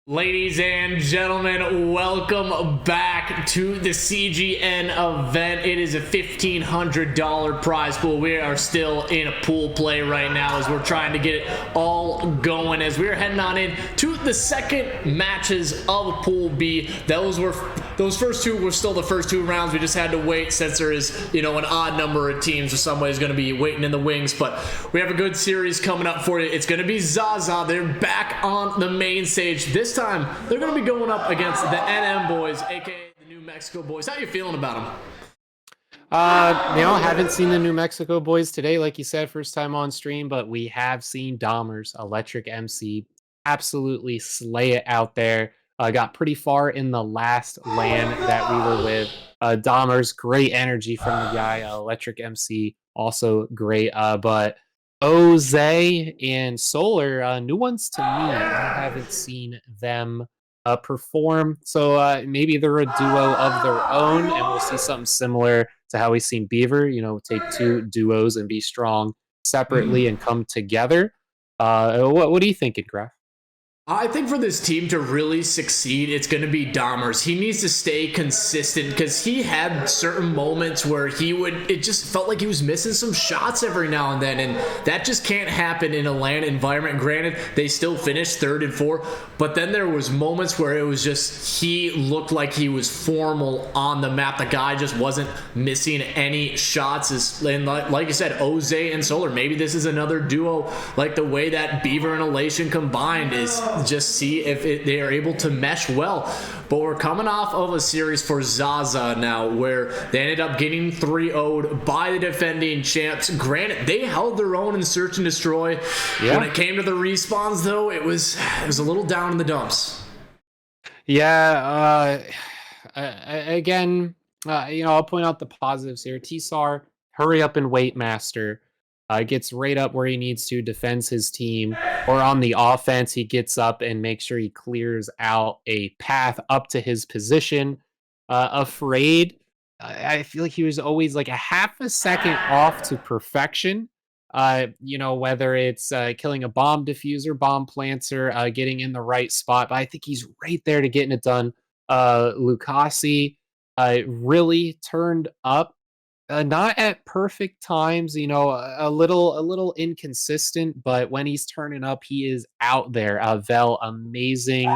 Ladies and gentlemen, welcome back to the CGN event. It is a $1,500 prize pool. We are still in a pool play right now as we're trying to get it all going as we're heading on in to the second matches of Pool B. Those first two were still the first two rounds. We just had to wait since there is, an odd number of teams, so somebody's going to be waiting in the wings. But we have a good series coming up for you. It's going to be Zaza. They're back on the main stage. This time, they're going to be going up against the NM boys, aka the New Mexico boys. How you feeling about them? Haven't seen the New Mexico boys today, like you said, first time on stream, but we have seen Dahmer's Electric MC absolutely slay it out there. Got pretty far in the last LAN that we were with. Dahmer's great energy from the guy. Electric MC also great. But Oze and Solar, new ones to me. I haven't seen them perform. So maybe they're a duo of their own, and we'll see something similar to how we've seen Beaver, take two duos and be strong separately and come together. What are you thinking, Graf? I think for this team to really succeed, it's going to be Dahmer's. He needs to stay consistent because he had certain moments where it just felt like he was missing some shots every now and then, and that just can't happen in a LAN environment. Granted, they still finished 3rd and 4, but then there was moments where it was just, he looked like he was formal on the map. The guy just wasn't missing any shots. And like you said, Oze and Solar, maybe this is another duo, like the way that Beaver and Elation combined is just see if they are able to mesh well. But we're coming off of a series for Zaza now where they ended up getting 3-0'd by the defending champs. Granted, they held their own in search and destroy. Yeah. When it came to the respawns, though, it was a little down in the dumps. Yeah, again, I'll point out the positives here. T-Sar, hurry up and wait, master. Gets right up where he needs to, defends his team, or on the offense, he gets up and makes sure he clears out a path up to his position. Afraid, I feel like he was always like a half a second off to perfection. Whether it's killing a bomb diffuser, bomb planter, getting in the right spot, but I think he's right there to getting it done. Lucasi really turned up. Not at perfect times, a little inconsistent, but when he's turning up, he is out there. Vel, amazing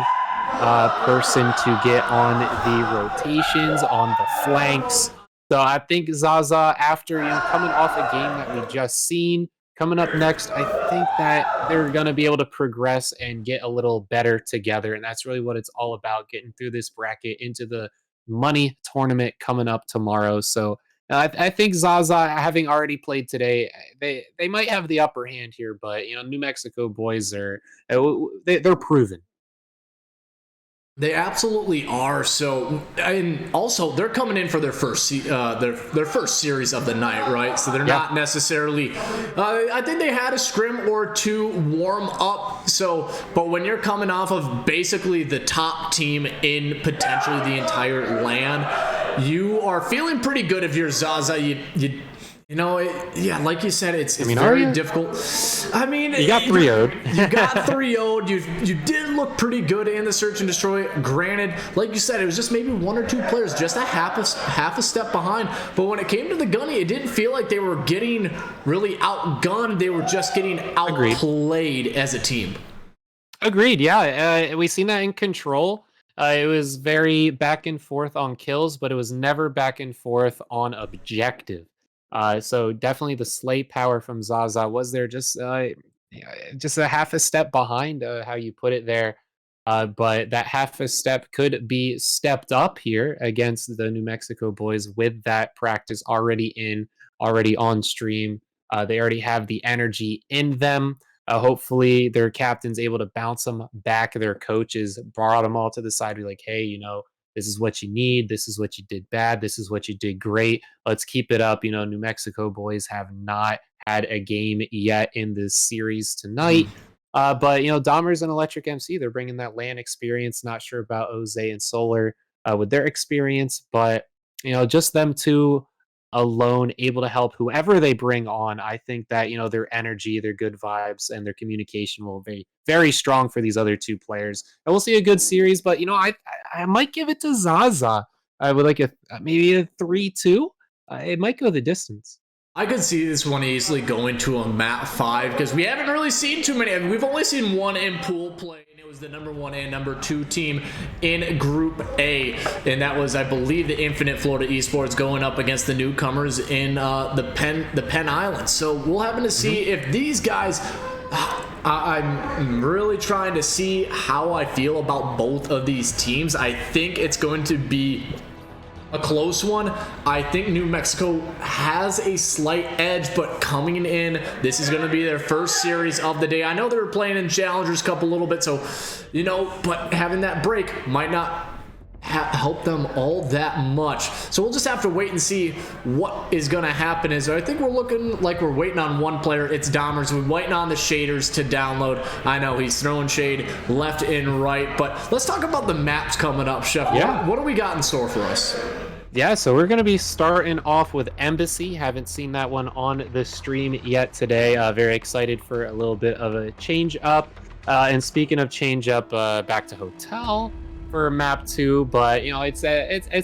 person to get on the rotations, on the flanks. So I think Zaza, after coming off a game that we just seen, coming up next, I think that they're going to be able to progress and get a little better together, and that's really what it's all about, getting through this bracket into the money tournament coming up tomorrow. So I think Zaza, having already played today, they might have the upper hand here, but New Mexico boys they're proven. They absolutely are. So, and also they're coming in for their first their first series of the night, right? So they're not necessarily. I think they had a scrim or two warm up. So, but when you're coming off of basically the top team in potentially the entire LAN, you are feeling pretty good if you're Zaza. Like you said, it's very difficult. I mean, you got 3-0'd. You got 3-0'd. You did look pretty good in the search and destroy. Granted, like you said, it was just maybe one or two players just a half a step behind. But when it came to the gunny, it didn't feel like they were getting really outgunned. They were just getting outplayed as a team. Agreed. Yeah, we seen that in Control. It was very back and forth on kills, but it was never back and forth on objective. So definitely the slay power from Zaza was there, just a half a step behind how you put it there. But that half a step could be stepped up here against the New Mexico boys with that practice already on stream. They already have the energy in them. Hopefully their captain's able to bounce them back. Their coaches brought them all to the side, be like, hey, this is what you need. This is what you did bad. This is what you did great. Let's keep it up. New Mexico boys have not had a game yet in this series tonight. But, Dahmer's and Electric MC, they're bringing that LAN experience. Not sure about Oze and Solar with their experience, but, just them two, alone, able to help whoever they bring on. I think that, their energy, their good vibes, and their communication will be very strong for these other two players. And we'll see a good series, but I might give it to Zaza. I would like maybe a 3-2. It might go the distance. I could see this one easily going to a map 5 because we haven't really seen too many. I mean, we've only seen one in pool play, and it was the number 1 and number 2 team in Group A, and that was, I believe, the Infinite Florida eSports going up against the newcomers in the Penn Islands. So we'll happen to see if these guys. I'm really trying to see how I feel about both of these teams. I think it's going to be a close one. I think New Mexico has a slight edge, but coming in, this is going to be their first series of the day. I know they were playing in Challengers Cup a little bit, so, but having that break might not help them all that much. So we'll just have to wait and see what is going to happen. I think we're looking like we're waiting on one player. It's Dahmers. We're waiting on the shaders to download. I know he's throwing shade left and right, but let's talk about the maps coming up, Chef. Yeah. What do we got in store for us? Yeah, so we're going to be starting off with Embassy. Haven't seen that one on the stream yet today. Very excited for a little bit of a change up. And speaking of change up, back to Hotel for map 2, but it's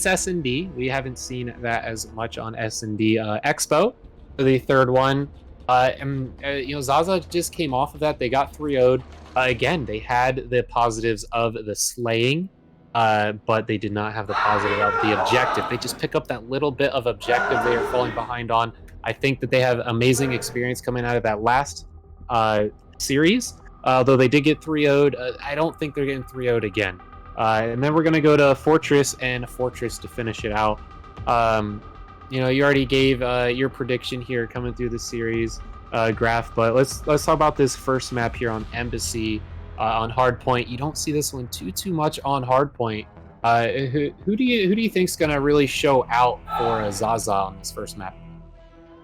S&D. We haven't seen that as much on S&D. Expo for the third one. Zaza just came off of that. They got 3-0'd. Again, they had the positives of the slaying, but they did not have the positive of the objective. They just pick up that little bit of objective they are falling behind on. I think that they have amazing experience coming out of that last series. Though they did get 3-0'd, I don't think they're getting 3-0'd again. And then we're going to go to Fortress and Fortress to finish it out. You already gave your prediction here coming through the series graph, but let's talk about this first map here on Embassy on Hardpoint. You don't see this one too much on Hardpoint. Who do you think's going to really show out for Zaza on this first map?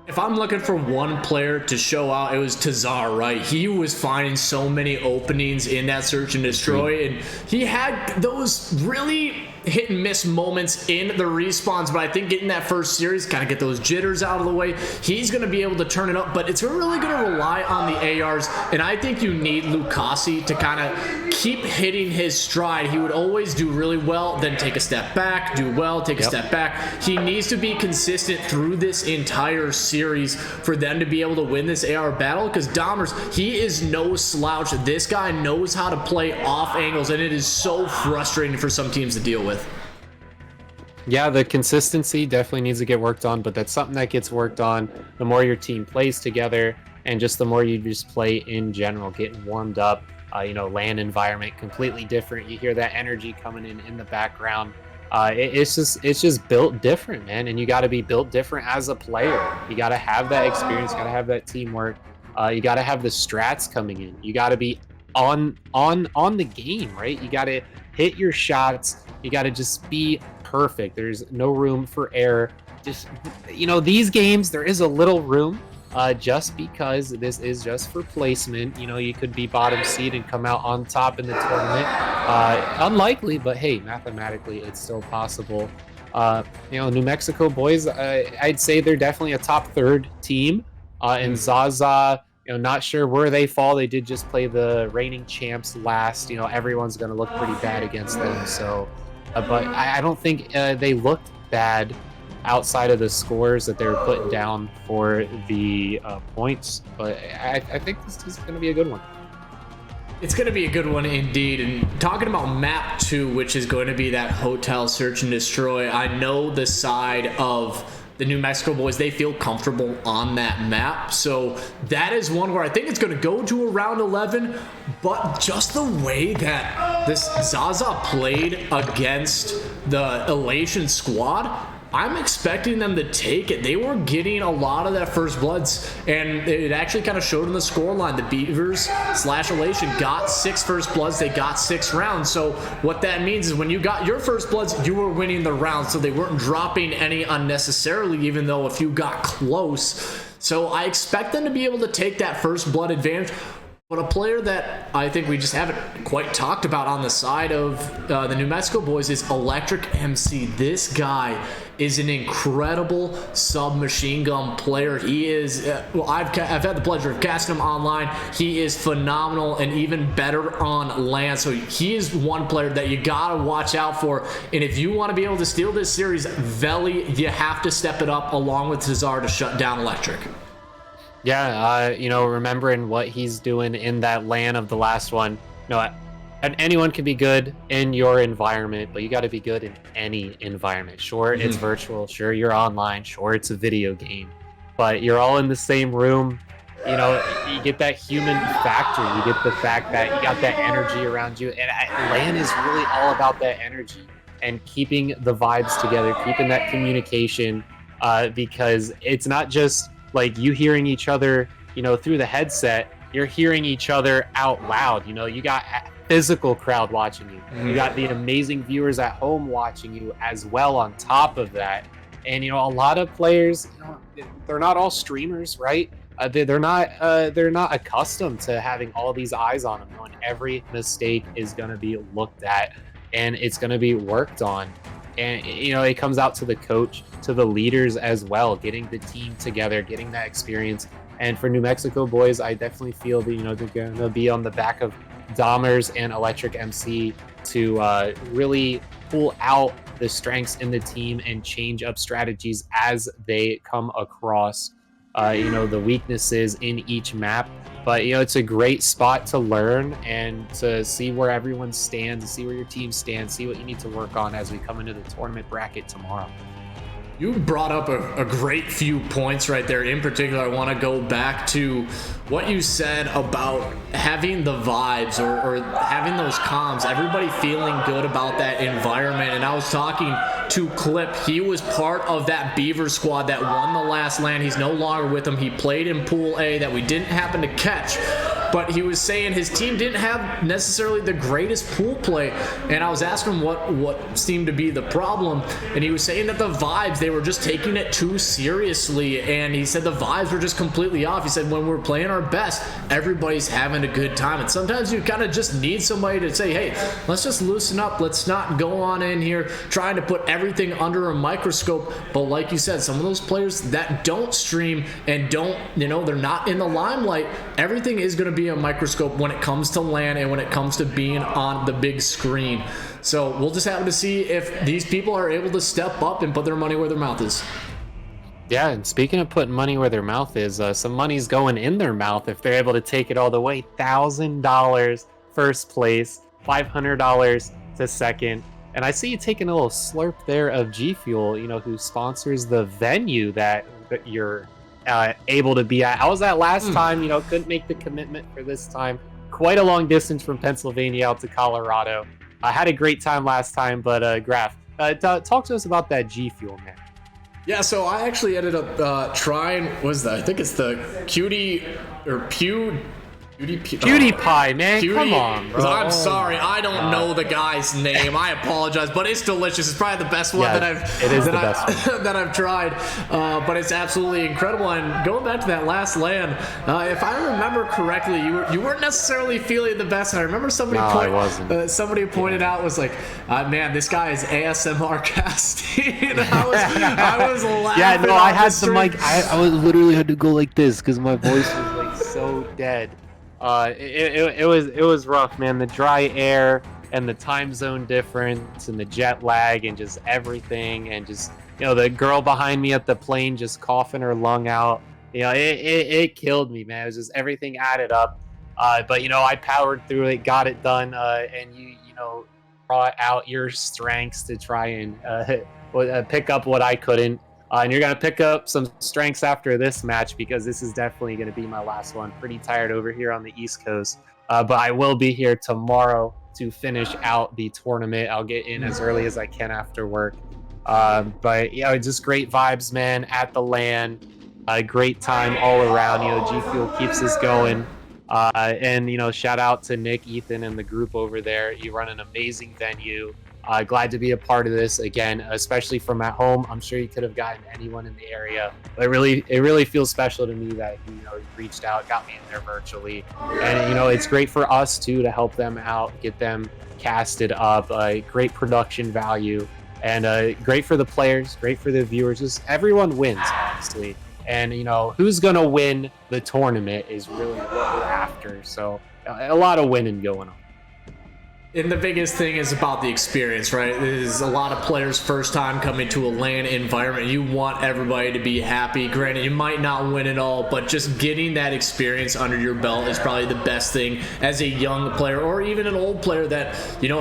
If I'm looking for one player to show out, it was Tazar, right? He was finding so many openings in that search and destroy, and he had those really hit and miss moments in the respawns, but I think getting that first series, kind of get those jitters out of the way, he's going to be able to turn it up, but it's really going to rely on the ARs, and I think you need Lucasi to kind of keep hitting his stride. He would always do really well, then take a step back, do well, take a step back. He needs to be consistent through this entire series for them to be able to win this AR battle, because Dahmers, he is no slouch. This guy knows how to play off angles, and it is so frustrating for some teams to deal with. Yeah, the consistency definitely needs to get worked on, but that's something that gets worked on the more your team plays together and just the more you just play in general, getting warmed up. LAN environment, completely different. You hear that energy coming in the background. It's just built different, man, and you got to be built different as a player. You got to have that experience, got to have that teamwork. You got to have the strats coming in. You got to be on the game, right? You got to hit your shots. You got to just be perfect. There's no room for error. Just these games, there is a little room, just because this is just for placement. You could be bottom seed and come out on top in the tournament. Unlikely, but hey, mathematically it's still possible. New Mexico boys, I'd say they're definitely a top third team. And Zaza, not sure where they fall. They did just play the reigning champs last. Everyone's going to look pretty bad against them. So, but I don't think they looked bad outside of the scores that they were putting down for the points. But I think this is going to be a good one. It's going to be a good one indeed. And talking about map 2, which is going to be that hotel search and destroy, I know the side of the New Mexico boys, they feel comfortable on that map. So that is one where I think it's going to go to a round 11, but just the way that this Zaza played against the Elation squad, I'm expecting them to take it. They were getting a lot of that first bloods, and it actually kind of showed in the scoreline. The Beavers / Elation got 6 first bloods. They got 6 rounds. So what that means is when you got your first bloods, you were winning the round. So they weren't dropping any unnecessarily, even though a few got close. So I expect them to be able to take that first blood advantage. But a player that I think we just haven't quite talked about on the side of the New Mexico boys is Electric MC. This guy is an incredible submachine gun player. He is, well, I've had the pleasure of casting him online. He is phenomenal and even better on LAN. So he is one player that you gotta watch out for. And if you want to be able to steal this series, Veli, you have to step it up along with Zaza to shut down Electric. Yeah, you know, remembering what he's doing in that LAN of the last one. You know, and anyone can be good in your environment, but you got to be good in any environment. Sure, it's virtual. Sure, you're online. Sure, it's a video game. But you're all in the same room. You know, you get that human factor. You get the fact that you got that energy around you. And LAN is really all about that energy and keeping the vibes together, keeping that communication, because it's not just like you hearing each other, you know, through the headset. You're hearing each other out loud. You know, you got a physical crowd watching you. You got the amazing viewers at home watching you as well on top of that. And, you know, a lot of players, you know, they're not all streamers, right? They're not accustomed to having all these eyes on them. Knowing every mistake is going to be looked at and it's going to be worked on. And, you know, it comes out to the coach, to the leaders as well, getting the team together, getting that experience. And for New Mexico boys, I definitely feel that, you know, they're going to be on the back of Dahmers and Electric MC to really pull out the strengths in the team and change up strategies as they come across, you know, the weaknesses in each map. But, you know, it's a great spot to learn and to see where everyone stands, see where your team stands, see what you need to work on as we come into the tournament bracket tomorrow. You brought up a great few points right there. In particular, I want to go back to what you said about having the vibes or having those comms, everybody feeling good about that environment. And I was talking to Clip. He was part of that Beaver squad that won the last LAN. He's no longer with them. He played in Pool A that we didn't happen to catch. But he was saying his team didn't have necessarily the greatest pool play. And I was asking him what seemed to be the problem. And he was saying that the vibes, they were just taking it too seriously. And he said the vibes were just completely off. He said when we're playing our best, everybody's having a good time. And sometimes you kind of just need somebody to say, hey, let's just loosen up. Let's not go on in here trying to put everything under a microscope. But like you said, some of those players that don't stream and don't, you know, they're not in the limelight, everything is going to be a microscope when it comes to LAN and when it comes to being on the big screen. So we'll just have to see if these people are able to step up and put their money where their mouth is. Yeah, and speaking of putting money where their mouth is, some money's going in their mouth if they're able to take it all the way. $1,000 first place, $500 to second. And I see you taking a little slurp there of G Fuel, you know, who sponsors the venue that you're able to be at. I was at last time, you know, couldn't make the commitment for this time. Quite a long distance from Pennsylvania out to Colorado. I had a great time last time, but Graf, talk to us about that G Fuel, man. Yeah, so I actually ended up trying, I think it's the PewDiePie, man. Come on, bro. I'm sorry, I don't know the guy's name. I apologize, but it's delicious. It's probably the best one that I've tried. But it's absolutely incredible. And going back to that last LAN, if I remember correctly, you weren't necessarily feeling the best. And I remember somebody pointed out was like, man, this guy is ASMR casting. I was laughing. Yeah, no, I had the mic. I was literally had to go like this because my voice was like so dead. It was rough, man. The dry air and the time zone difference and the jet lag and just everything, and just, you know, the girl behind me at the plane just coughing her lung out. You know, it killed me, man. It was just everything added up. But you know, I powered through it, got it done, and you know, brought out your strengths to try and pick up what I couldn't. And you're going to pick up some strengths after this match, because this is definitely going to be my last one. Pretty tired over here on the East Coast. But I will be here tomorrow to finish out the tournament. I'll get in as early as I can after work. But, yeah, just great vibes, man, at the LAN. Great time all around. You know, G Fuel keeps us going. And, you know, shout out to Nick, Ethan, and the group over there. You run an amazing venue. Glad to be a part of this again, especially from at home. I'm sure you could have gotten anyone in the area, but it really feels special to me that he reached out, got me in there virtually, and it's great for us too to help them out, get them casted up. Great production value, and great for the players, great for the viewers. Just everyone wins, honestly. And who's gonna win the tournament is really what we're after. So a lot of winning going on. And the biggest thing is about the experience, right? This is a lot of players' first time coming to a LAN environment. You want everybody to be happy. Granted, you might not win it all, but just getting that experience under your belt is probably the best thing as a young player, or even an old player that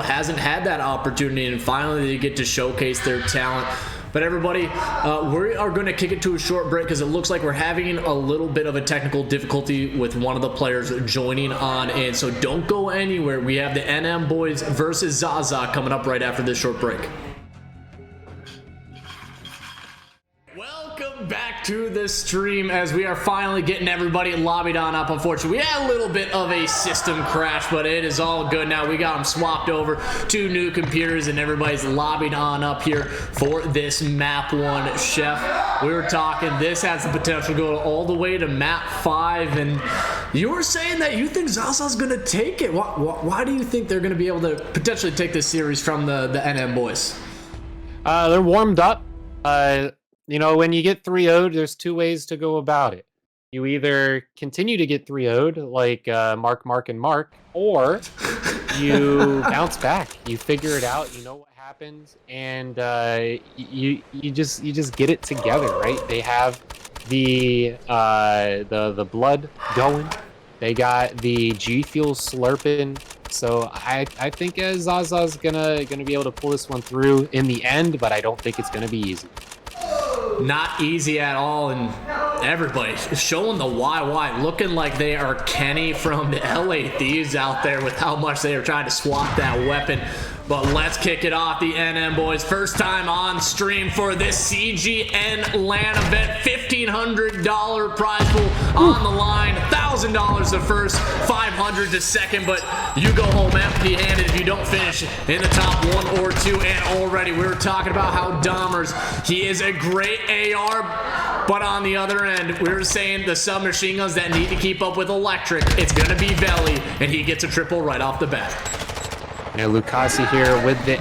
hasn't had that opportunity, and finally they get to showcase their talent. But everybody, we are going to kick it to a short break because it looks like we're having a little bit of a technical difficulty with one of the players joining on. And so don't go anywhere. We have the NM boys versus Zaza coming up right after this short break. Welcome back to the stream as we are finally getting everybody lobbied on up. Unfortunately, we had a little bit of a system crash, but it is all good now. We got them swapped over to new computers and everybody's lobbied on up here for this map 1. Chef, we were talking, this has the potential to go all the way to map 5, and you were saying that you think Zaza's going to take it. Why do you think they're going to be able to potentially take this series from the NM boys? They're warmed up. When you get 3-0'd, there's two ways to go about it. You either continue to get 3-0'd like Mark, and Mark, or you bounce back. You figure it out. You know what happens, and you just get it together, right? They have the blood going. They got the G Fuel slurping. So I think Zaza's gonna be able to pull this one through in the end, but I don't think it's gonna be easy. Not easy at all, and everybody showing the YY, looking like they are Kenny from the LA Thieves out there with how much they are trying to swap that weapon. But let's kick it off. The NM boys, first time on stream for this CGN LAN event. $1,500 prize pool on the line. $1,000 the first, $500 the second. But you go home empty-handed if you don't finish in the top 1 or 2. And already we were talking about how Dahmers, he is a great AR. But on the other end, we were saying the submachine guns that need to keep up with electric. It's going to be Veli, and he gets a triple right off the bat. Lucasi here with the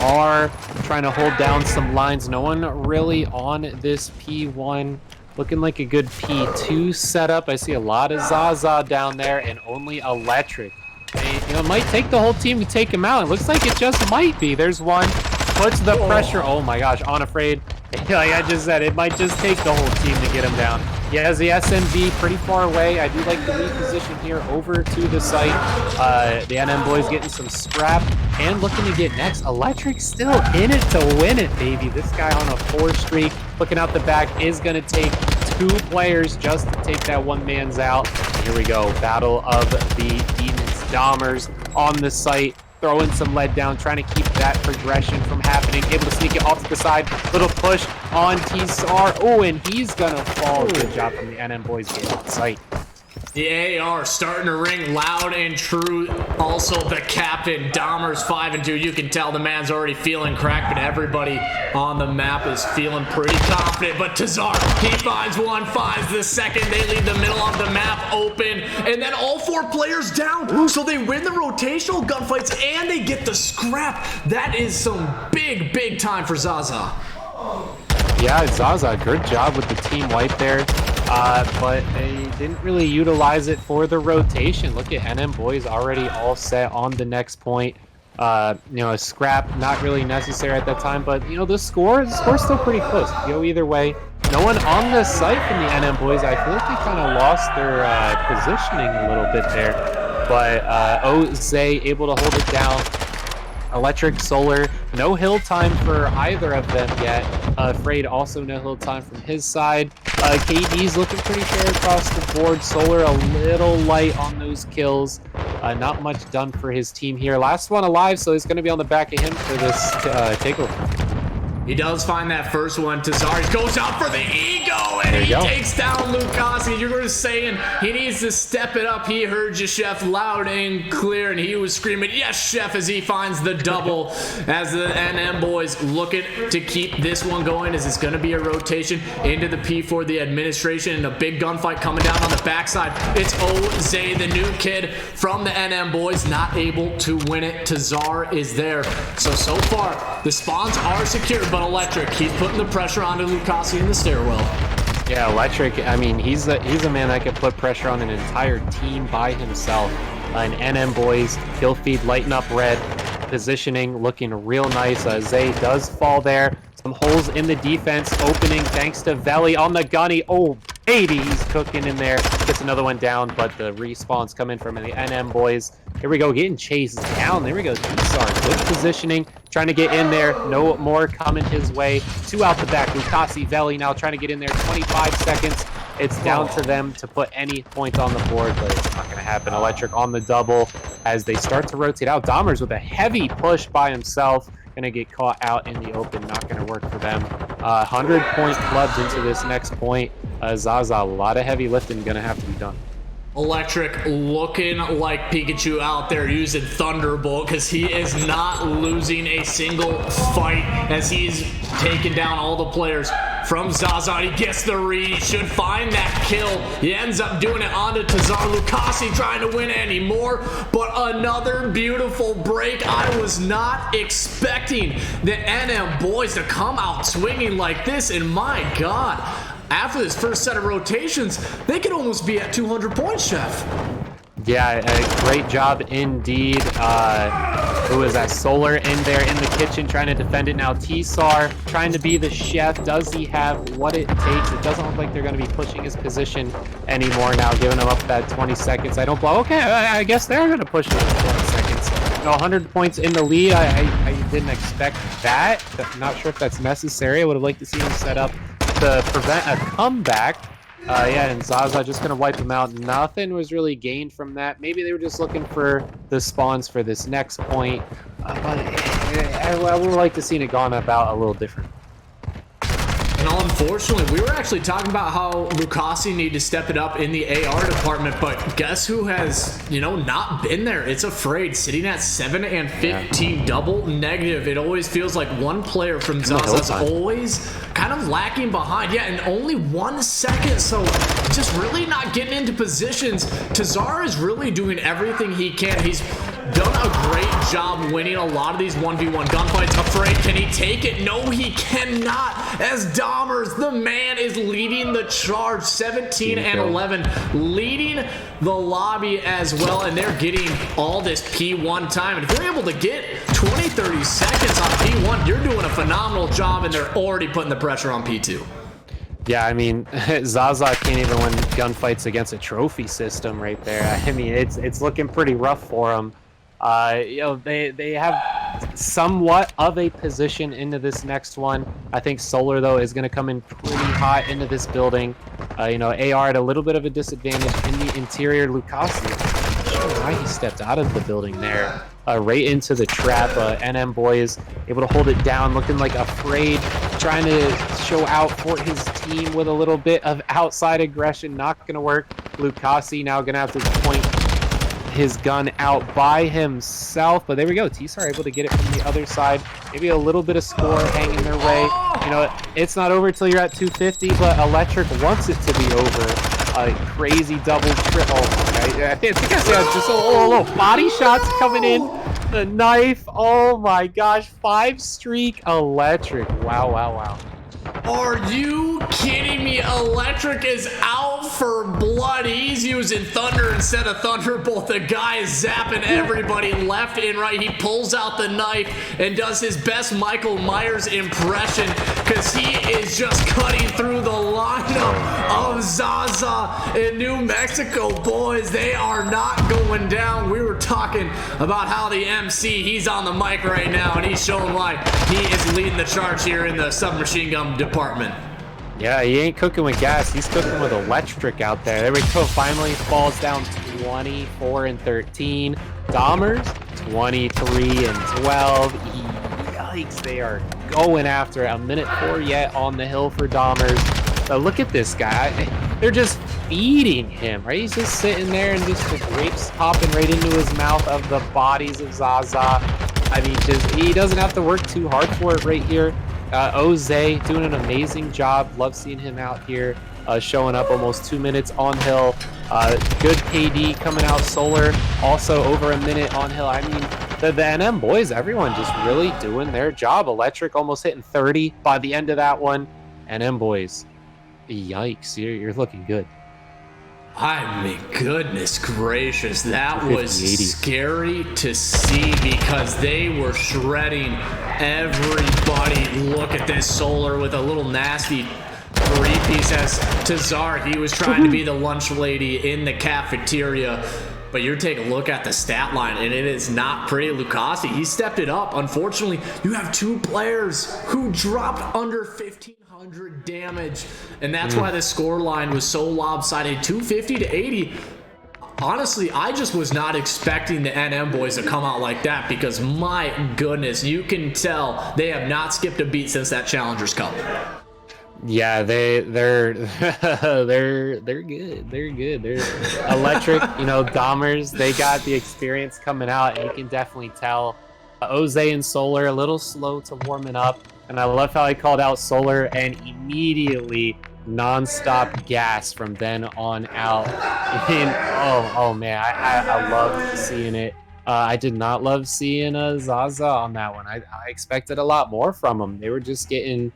AR, trying to hold down some lines. No one really on this P1. Looking like a good P2 setup. I see a lot of Zaza down there and only electric. It might take the whole team to take him out. It looks like it just might be. There's one. Puts the pressure. Oh my gosh, Unafraid. Like I just said, it might just take the whole team to get him down. He has the SMG pretty far away. I do like the reposition here over to the site. The NM boys getting some scrap and looking to get next. Electric still in it to win it, baby. This guy on a 4 streak, looking out the back, is going to take 2 players just to take that one man's out. Here we go. Battle of the Demons. Dahmers on the site, throwing some lead down, trying to keep that progression from happening. Able to sneak it off to the side. Little push on T-Sar. Oh, and he's gonna fall. Good job from the NM boys getting on site. The AR starting to ring loud and true. Also, the captain, Dahmers 5 and 2. You can tell the man's already feeling cracked, but everybody on the map is feeling pretty confident. But Tazar, he finds one, finds the second. They leave the middle of the map open, and then all 4 players down. So they win the rotational gunfights and they get the scrap. That is some big time for Zaza. Yeah, Zaza, good job with the team wipe there. But they didn't really utilize it for the rotation. Look at NM boys already all set on the next point. A scrap not really necessary at that time, but the score's still pretty close. Go either way. No one on the site from the NM boys. I feel like they kind of lost their positioning a little bit there. But Oze able to hold it down. Electric, Solar, no hill time for either of them yet. Afraid also no hill time from his side. KD's looking pretty fair across the board. Solar a little light on those kills. Not much done for his team here. Last one alive, so he's going to be on the back of him for this takeover. He does find that first one. Tazari goes out for the ego, And There he you go. takes down Lucasi. You were saying he needs to step it up. He heard you, Chef, loud and clear, and he was screaming, yes, Chef, as he finds the double. As the NM boys looking to keep this one going, as it's going to be a rotation into the P for the administration, and a big gunfight coming down on the backside. It's Oze, the new kid from the NM boys, not able to win it. Tazar is there. So far, the spawns are secured, but Electric, he's putting the pressure onto Lucasi in the stairwell. Yeah, Electric, I mean, he's a man that can put pressure on an entire team by himself. An NM boys, kill feed, lighten up red, positioning, looking real nice. Zay does fall there. Some holes in the defense opening thanks to Veli on the gunny. Oh, baby, he's cooking in there. Gets another one down, but the respawns coming from the NM boys. Here we go, getting chased down. There we go, Tsar. Good positioning, trying to get in there. No more coming his way. Two out the back. Lucasi, Veli now trying to get in there. 25 seconds. It's down to them to put any points on the board, but it's not going to happen. Electric on the double as they start to rotate out. Dahmers with a heavy push by himself. Going to get caught out in the open. Not going to work for them. 100-point clubs into this next point. Zaza, a lot of heavy lifting going to have to be done. Electric looking like Pikachu out there using Thunderbolt, because he is not losing a single fight as he's taking down all the players from Zaza. He gets the read. He should find that kill. He ends up doing it onto Tazar. Lucasi trying to win anymore, but another beautiful break. I was not expecting the NM boys to come out swinging like this, and my God, after this first set of rotations, they could almost be at 200 points, Chef. Yeah, a great job indeed. Who is that? Solar in there in the kitchen trying to defend it now. Tsar trying to be the chef. Does he have what it takes? It doesn't look like they're going to be pushing his position anymore now, giving him up that 20 seconds. I don't blow. Okay, I guess they're going to push it in 20 seconds. 100 points in the lead. I didn't expect that. I'm not sure if that's necessary. I would have liked to see him set up to prevent a comeback. Yeah, and Zaza just going to wipe him out. Nothing was really gained from that. Maybe they were just looking for the spawns for this next point. But I would like to see it gone about a little different. And unfortunately, we were actually talking about how Lucasi need to step it up in the AR department, but guess who has, not been there? It's Afraid, sitting at 7 and 15, double negative. It always feels like one player from Zaza's always kind of lacking behind. Yeah, and only 1 second, so just really not getting into positions. Tazar is really doing everything he can. He's done a great job winning a lot of these 1v1 gunfights. Afraid, can he take it? No, he cannot. As Dahmers, the man, is leading the charge. 17 and 11, leading the lobby as well, and they're getting all this P1 time. And if you're able to get 20-30 seconds on P1, you're doing a phenomenal job, and they're already putting the pressure on P2. Yeah, I mean, Zaza can't even win gunfights against a trophy system right there. I mean, it's looking pretty rough for them. They have somewhat of a position into this next one. I think Solar, though, is going to come in pretty hot into this building. AR at a little bit of a disadvantage in the interior. Lucasi, I'm not sure why he stepped out of the building there. Right into the trap. NM boys able to hold it down, looking like Afraid, trying to show out for his team with a little bit of outside aggression. Not going to work. Lucasi now going to have to point his gun out by himself, but there we go. Tsar able to get it from the other side. Maybe a little bit of score hanging their way. It's not over till you're at 250, but Electric wants it to be over. Crazy double triple. I think I said just a little body shots coming in. The knife. Oh my gosh, 5 streak Electric. Wow. Are you kidding me? Electric is out for blood. He's using Thunder instead of Thunderbolt. The guy is zapping everybody left and right. He pulls out the knife and does his best Michael Myers impression, because he is just cutting through the lineup of Zaza in New Mexico. Boys, they are not going down. We were talking about how the MC, he's on the mic right now, and he's showing why he is leading the charge here in the submachine gun department. Yeah, he ain't cooking with gas. He's cooking with electric out there. There we go. Finally falls down 24 and 13. Dahmers 23 and 12. Yikes, they are going after it. A minute 4 yet on the hill for Dahmers. Look at this guy. They're just feeding him, right? He's just sitting there and just the grapes popping right into his mouth of the bodies of Zaza. I mean, he doesn't have to work too hard for it right here. Oze doing an amazing job. Love seeing him out here, showing up almost 2 minutes on hill. Good KD coming out. Solar also over a minute on hill. I mean, the NM boys, everyone just really doing their job. Electric almost hitting 30 by the end of that one. NM boys, yikes, you're looking good. I mean, goodness gracious, that was scary to see because they were shredding everybody. Look at this Solar with a little nasty three-piece as Tazar. He was trying to be the lunch lady in the cafeteria. But you're taking a look at the stat line, and it is not pretty. Lucasi, he stepped it up. Unfortunately, you have two players who dropped under 1,500 damage, and that's why the score line was so lopsided, 250 to 80. Honestly, I just was not expecting the NM boys to come out like that because, my goodness, you can tell they have not skipped a beat since that Challengers Cup. Yeah, they're good. They're electric, Dahmers. They got the experience coming out, and you can definitely tell Oze and Solar a little slow to warming up. And I love how I called out Solar and immediately non-stop gas from then on out. And, oh man, I love seeing it. I did not love seeing Zaza on that one. I expected a lot more from them. They were just getting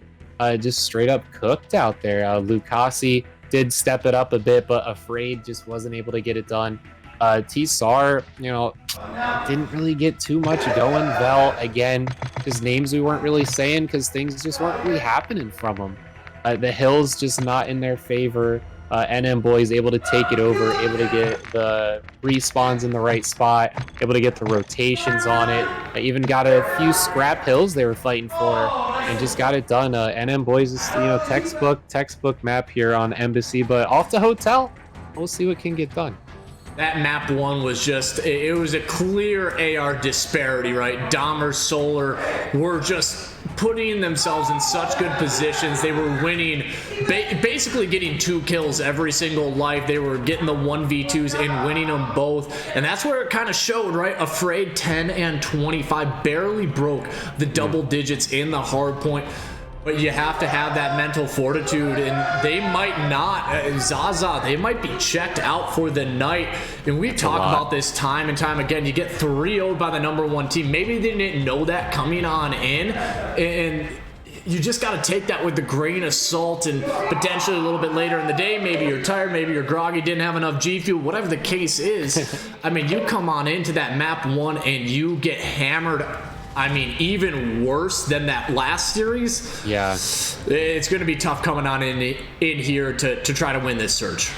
just straight up cooked out there. Lucasi did step it up a bit, but Afraid just wasn't able to get it done. T-Sar, didn't really get too much going. Vel, again, his names we weren't really saying because things just weren't really happening from him. The hills just not in their favor. NM boys able to take it over, able to get the respawns in the right spot, able to get the rotations on it. Even got a few scrap hills they were fighting for and just got it done. NM boys is textbook map here on Embassy, but off to Hotel. We'll see what can get done. That map one was just, it was a clear AR disparity, right? Dahmer, Solar were just putting themselves in such good positions. They were winning, basically getting 2 kills every single life. They were getting the 1v2s and winning them both. And that's where it kind of showed, right? Afraid 10 and 25 barely broke the double digits in the hard point. But you have to have that mental fortitude, and they might not. Zaza, they might be checked out for the night. And we've talked about this time and time again. You get 3-0'd by the #1 team. Maybe they didn't know that coming on in, and you just got to take that with a grain of salt. And potentially a little bit later in the day, maybe you're tired, maybe you're groggy, didn't have enough G Fuel, whatever the case is. I mean, you come on into that map 1 and you get hammered. I mean, even worse than that last series. Yeah, it's going to be tough coming on in here to try to win this search.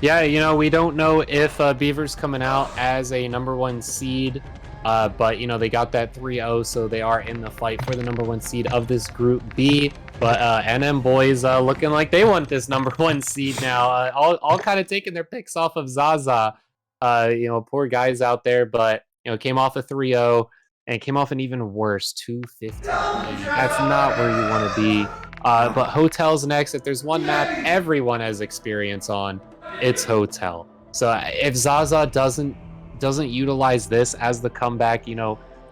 Yeah, we don't know if Beaver's coming out as a #1 seed, but they got that 3-0, so they are in the fight for the #1 seed of this Group B. But NM boys looking like they want this #1 seed now. All kind of taking their picks off of Zaza. Poor guys out there, but came off a 3-0. And came off an even worse 250. That's not where you want to be. But Hotel's next. If there's one map everyone has experience on, it's Hotel. So if Zaza doesn't utilize this as the comeback,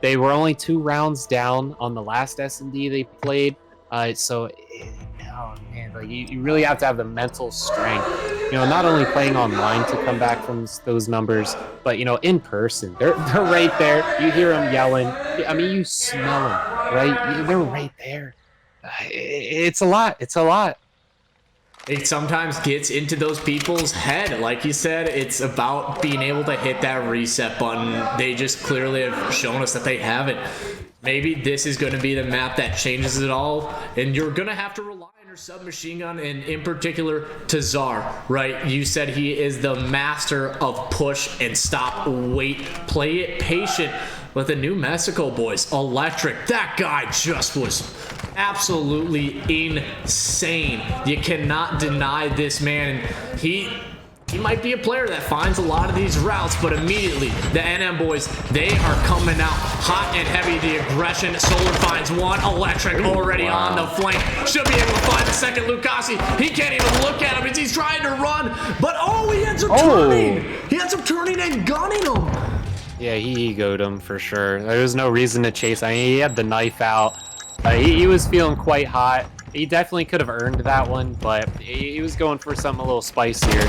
they were only 2 rounds down on the last S&D they played. Oh man, like you really have to have the mental strength. Not only playing online to come back from those numbers, but in person, they're right there. You hear them yelling. I mean, you smell them, right? They're right there. It's a lot. It's a lot. It sometimes gets into those people's head. Like you said, it's about being able to hit that reset button. They just clearly have shown us that they haven't. Maybe this is going to be the map that changes it all, and you're going to have to rely on your submachine gun, and in particular, Tazar, right? You said he is the master of push and stop, wait, play it patient. But the New Mexico boys, Electric, that guy just was absolutely insane. You cannot deny this man. he might be a player that finds a lot of these routes, but immediately the NM boys, they are coming out hot and heavy. The aggression, Solar finds one, Electric already on the flank, should be able to find the second. Lucasi, he can't even look at him as he's trying to run, but he ends up turning. He ends up turning and gunning him. Yeah, he egoed him for sure. There was no reason to chase. I mean, he had the knife out. He was feeling quite hot. He definitely could have earned that one, but he was going for something a little spicier.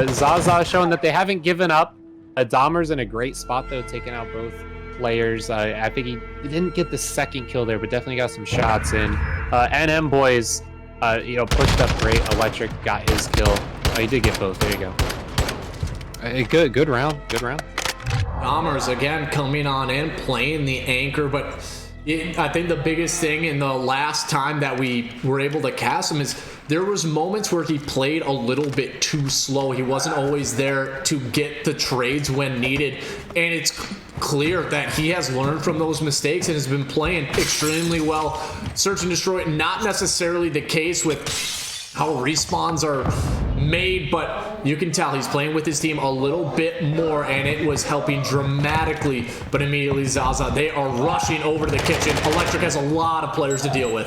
Zaza showing that they haven't given up. Dahmer's in a great spot, though, taking out both players. I think he didn't get the second kill there, but definitely got some shots in. NM boys, pushed up great. Electric got his kill. He did get both. There you go. Good round. Good round. Dahmer's again coming on in, playing the anchor, but I think the biggest thing in the last time that we were able to cast him is there was moments where he played a little bit too slow. He wasn't always there to get the trades when needed, and it's clear that he has learned from those mistakes and has been playing extremely well. Search and destroy, not necessarily the case with how respawns are made, but you can tell he's playing with his team a little bit more, and it was helping dramatically. But immediately Zaza, they are rushing over to the kitchen. Electric has a lot of players to deal with.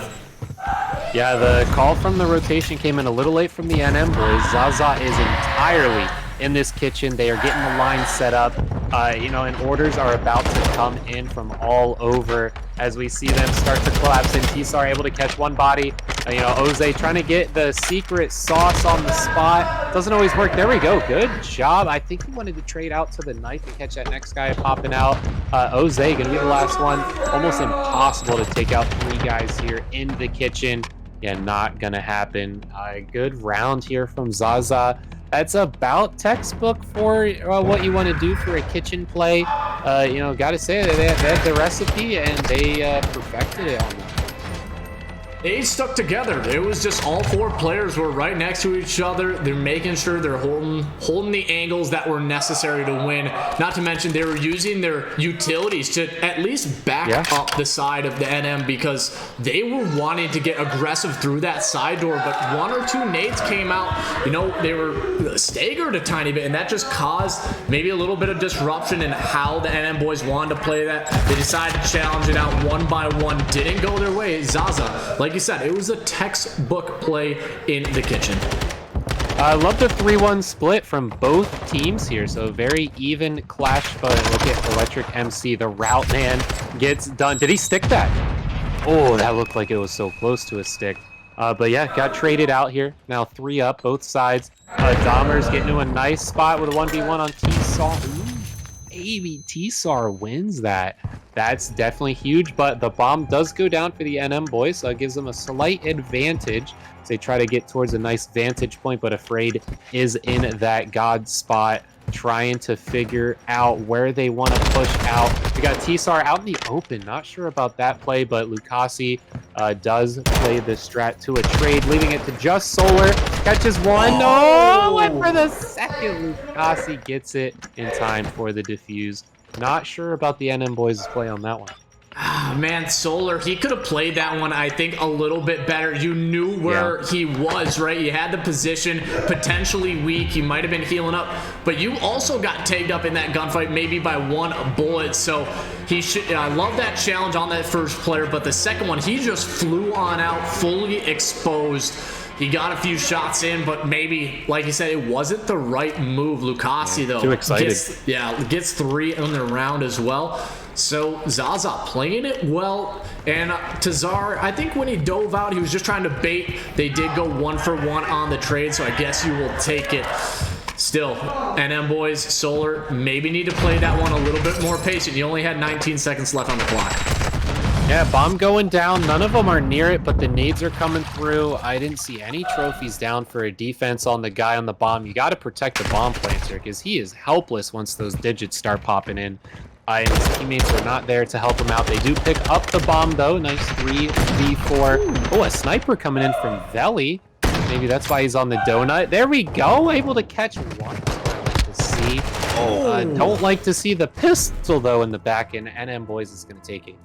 Yeah, the call from the rotation came in a little late from the NM boys. Zaza is entirely in this kitchen. They are getting the line set up, and orders are about to come in from all over as we see them start to collapse. And Tsar able to catch one body. Oze trying to get the secret sauce on the spot. Doesn't always work. There we go. Good job. I think he wanted to trade out to the knife and catch that next guy popping out. Oze going to be the last one. Almost impossible to take out 3 guys here in the kitchen. Yeah, not going to happen. Good round here from Zaza. That's about textbook for what you want to do for a kitchen play. Got to say that they had the recipe and they perfected it on them. They stuck together. It was just all 4 players were right next to each other. They're making sure they're holding the angles that were necessary to win. Not to mention they were using their utilities to at least back up the side of the NM because they were wanting to get aggressive through that side door, but 1 or 2 nades came out. They were staggered a tiny bit, and that just caused maybe a little bit of disruption in how the NM boys wanted to play that. They decided to challenge it out one by one. Didn't go their way. Zaza, like you said, it was a textbook play in the kitchen. I love the 3-1 split from both teams here. So very even clash, but look at Electric MC. The route man gets done. Did he stick that? Oh, that looked like it was so close to a stick. But yeah, got traded out here. Now 3 up, both sides. Dahmer's getting to a nice spot with a 1v1 on T-Sar. Maybe T-Sar wins that. That's definitely huge, but the bomb does go down for the NM boys, so it gives them a slight advantage as they try to get towards a nice vantage point, but Afraid is in that God spot, trying to figure out where they want to push out. We got Tsar out in the open. Not sure about that play, but Lucasi does play the strat to a trade, leaving it to just Solar. Catches one. No, went for the second. Lucasi gets it in time for the defuse. Not sure about the NM boys' play on that one. Man, Solar, he could have played that one, I think, a little bit better. You knew where he was, right? You had the position, potentially weak. You might have been healing up, but you also got tagged up in that gunfight, maybe by 1 bullet. So I love that challenge on that first player, but the second one, he just flew on out, fully exposed. He got a few shots in, but maybe, like you said, it wasn't the right move. Lucasi, though, too excited. Gets 3 in the round as well. So Zaza playing it well, and Tazar, I think when he dove out, he was just trying to bait. They did go 1 for 1 on the trade, so I guess you will take it. Still, NM boys, Solar, maybe need to play that one a little bit more patient. You only had 19 seconds left on the clock. Yeah, bomb going down. None of them are near it, but the nades are coming through. I didn't see any trophies down for a defense on the guy on the bomb. You got to protect the bomb planter because he is helpless once those digits start popping in. And his teammates were not there to help him out. They do pick up the bomb, though. Nice 3v4. Oh, a sniper coming in from Veli. Maybe that's why he's on the donut. There we go. Able to catch one. To see. Don't like to see the pistol, though, in the back, and NM boys is going to take it.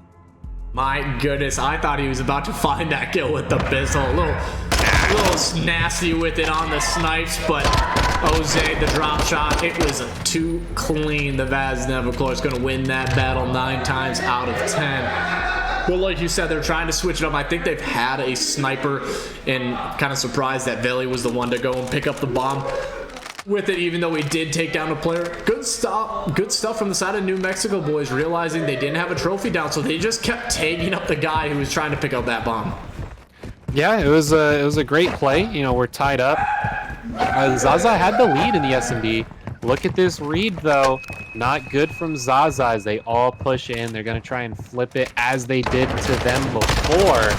My goodness, I thought he was about to find that kill with the pistol. A little nasty with it on the snipes, but Jose, the drop shot, it was too clean. The Vaz Neverclaw is going to win that battle 9 times out of 10. But like you said, they're trying to switch it up. I think they've had a sniper, and kind of surprised that Veli was the one to go and pick up the bomb with it, even though he did take down a player. Good stuff from the side of New Mexico boys, realizing they didn't have a trophy down, so they just kept tagging up the guy who was trying to pick up that bomb. Yeah, it was a great play. You know, we're tied up. Zaza had the lead in the S&D. Look at this read, though. Not good from Zaza as they all push in. They're going to try and flip it as they did to them before.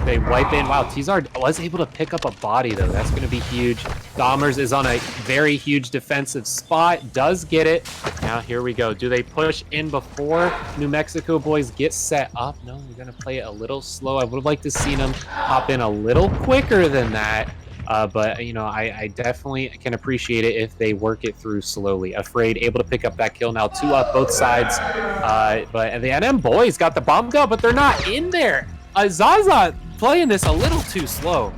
They wipe in. Wow, Tizar was able to pick up a body, though. That's going to be huge. Dahmers is on a very huge defensive spot. Does get it. Now, here we go. Do they push in before New Mexico boys get set up? No, we're going to play it a little slow. I would have liked to see them hop in a little quicker than that. But, you know, I definitely can appreciate it if they work it through slowly. Afraid, able to pick up that kill now. 2 up both sides. But the NM boys got the bomb go, but they're not in there. Zaza playing this a little too slow.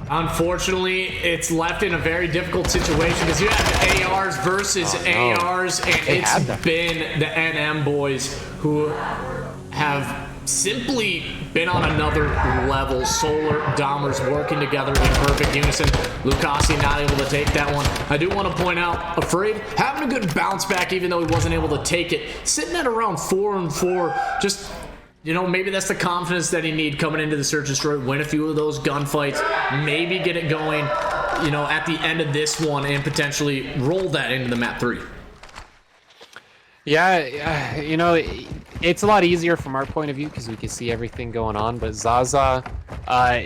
Unfortunately, it's left in a very difficult situation because you have ARs versus ARs, and it's been the NM boys who have simply been on another level. Solar, Dahmers working together in perfect unison. Lucasi not able to take that one. I do want to point out, Afraid having a good bounce back even though he wasn't able to take it. Sitting at around 4-4, just, you know, maybe that's the confidence that he need coming into the Search and Destroy, win a few of those gunfights, maybe get it going, you know, at the end of this one and potentially roll that into the map 3. Yeah, you know, it's a lot easier from our point of view because we can see everything going on, but Zaza,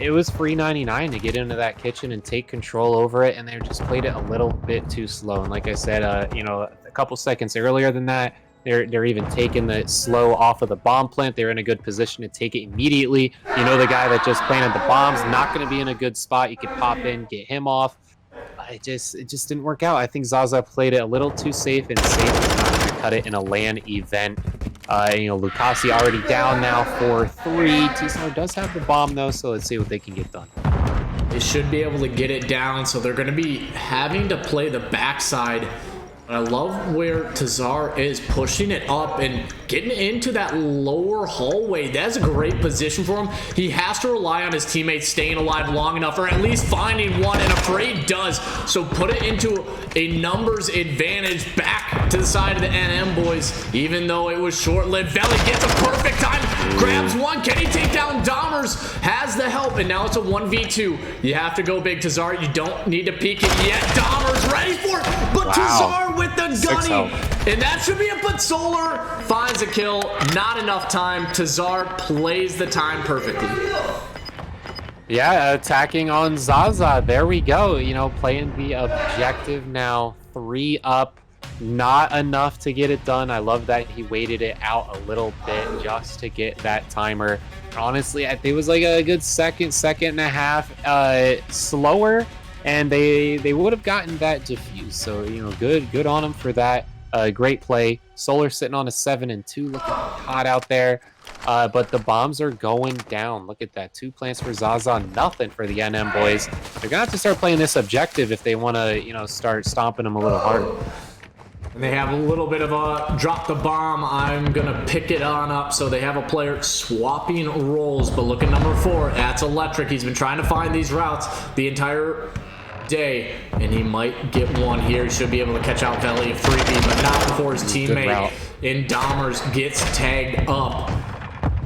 it was free 99 to get into that kitchen and take control over it, and they just played it a little bit too slow. And like I said, you know, a couple seconds earlier than that, they're even taking the slow off of the bomb plant. They're in a good position to take it immediately. You know, the guy that just planted the bomb's not going to be in a good spot. You could pop in, get him off. It just didn't work out. I think Zaza played it a little too safe, and safe is not going to cut it in a LAN event. You know, Lucasi already down now for 3. Tizar does have the bomb though, so let's see what they can get done. They should be able to get it down, so they're going to be having to play the backside. I love where Tizar is pushing it up and getting into that lower hallway. That's a great position for him. He has to rely on his teammates staying alive long enough, or at least finding one, and Afraid does. So put it into a numbers advantage back to the side of the NM boys, even though it was short-lived. Veli gets a perfect time, grabs one. Can he take down Dahmers? Has the help, and now it's a 1v2. You have to go big, Tizar. You don't need to peek it yet. Dahmers ready for it, but Tizar with the gunny, and that should be it. But Solar finds a kill. Not enough time. Tizar plays the time perfectly. Yeah, attacking on Zaza. There we go. You know, playing the objective now. 3 up. Not enough to get it done. I love that he waited it out a little bit just to get that timer. Honestly, I think it was like a good second and a half slower, and they would have gotten that defuse. So, you know, good on them for that. Great play. Solar sitting on a 7-2, looking hot out there. But the bombs are going down. Look at that. 2 plants for Zaza, nothing for the NM boys. They're gonna have to start playing this objective if they want to, you know, start stomping them a little harder. And they have a little bit of a drop the bomb. I'm gonna pick it on up. So they have a player swapping roles. But look at number 4. That's Electric. He's been trying to find these routes the entire day, and he might get one here. He should be able to catch out Veli of 3B, but not before his teammate in Dahmers gets tagged up.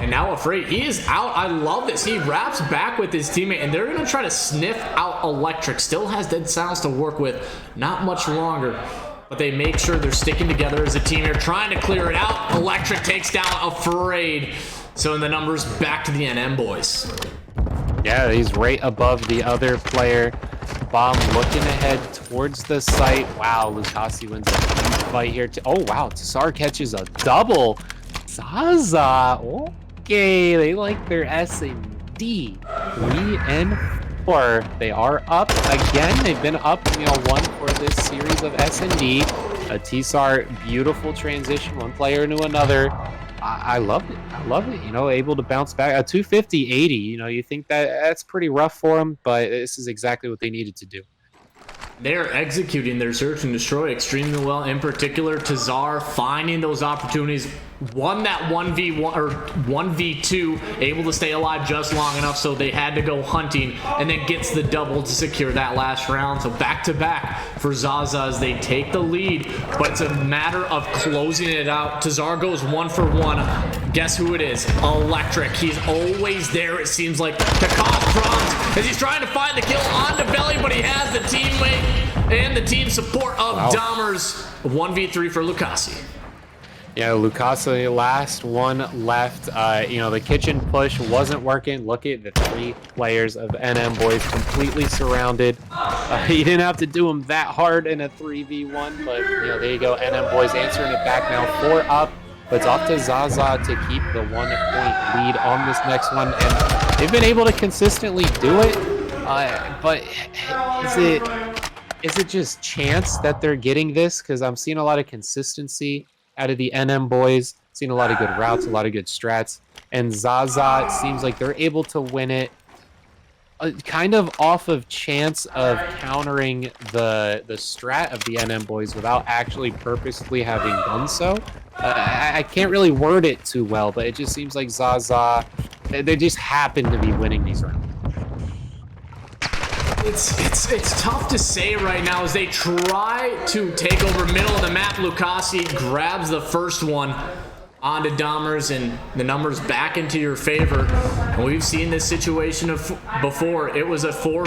And now Afraid, he is out. I love this. He wraps back with his teammate, and they're going to try to sniff out Electric. Still has Dead Sounds to work with. Not much longer, but they make sure they're sticking together as a team here, trying to clear it out. Electric takes down Afraid. So in the numbers, back to the NM boys. Yeah, he's right above the other player. Bomb looking ahead towards the site. Wow, Lucasi wins a huge fight here. Oh, wow, Tizar catches a double. Zaza, okay, they like their S&D. 3 and 4. They are up again. They've been up, you know, 1 for this series of S&D. Tizar, beautiful transition, one player into another. I loved it. I love it. You know, able to bounce back. A 250-80. You know, you think that's pretty rough for them, but this is exactly what they needed to do. They're executing their search and destroy extremely well. In particular, Tazar finding those opportunities, won that 1v1 or 1v2, able to stay alive just long enough so they had to go hunting, and then gets the double to secure that last round. So back to back for Zaza as they take the lead, but it's a matter of closing it out. Tazar goes 1 for 1. Guess who it is? Electric. He's always there, it seems like, to cause problems as he's trying to find the kill on Belly, but he has the teammate and the team support of Dahmer's. 1v3 for Lucasi. Yeah, Lucasi, last one left. You know, the kitchen push wasn't working. Look at the 3 players of NM Boys completely surrounded. He didn't have to do them that hard in a 3v1, but, you know, there you go. NM Boys answering it back now. 4 up, but it's off to Zaza to keep the 1-point lead on this next one, and they've been able to consistently do it. But is it just chance that they're getting this? Because I'm seeing a lot of consistency out of the NM boys, seeing a lot of good routes, a lot of good strats, and Zaza, it seems like they're able to win it kind of off of chance of countering the strat of the NM boys without actually purposely having done so. I can't really word it too well, but it just seems like Zaza, they just happen to be winning these rounds. It's tough to say right now as they try to take over middle of the map. Lucasi grabs the first one onto Dahmer's, and the numbers back into your favor. And we've seen this situation before. It was a 4-4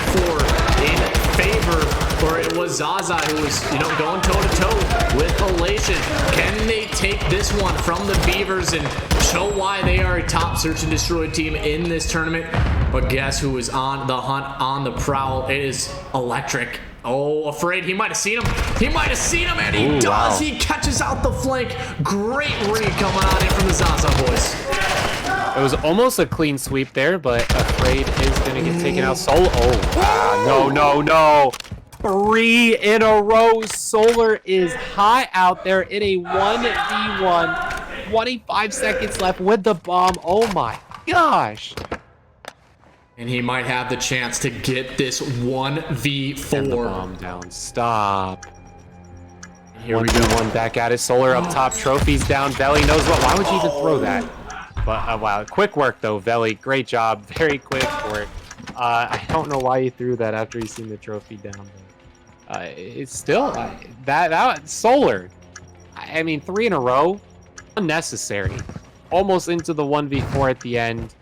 in favor, or it was Zaza who was, you know, going toe-to-toe with Elation. Can they take this one from the Beavers and show why they are a top search and destroy team in this tournament? But guess who is on the hunt, on the prowl? It is Electric. Oh, afraid he might have seen him. He might have seen him, and he does. Wow. He catches out the flank. Great read coming on in from the Zaza boys. It was almost a clean sweep there, but Afraid is going to get taken out. No. 3 in a row. Solar is hot out there in a 1v1. 25 seconds left with the bomb. Oh my gosh. And he might have the chance to get this 1v4. And the bomb down. Stop. Here we go. 1v1 back at it. Solar up top. Trophies down. Veli knows what. Why would you even throw that? But wow. Quick work though, Veli. Great job. Very quick work. I don't know why you threw that after you seen the trophy down. But, it's still that Solar. I mean, 3 in a row. Unnecessary. Almost into the 1v4 at the end.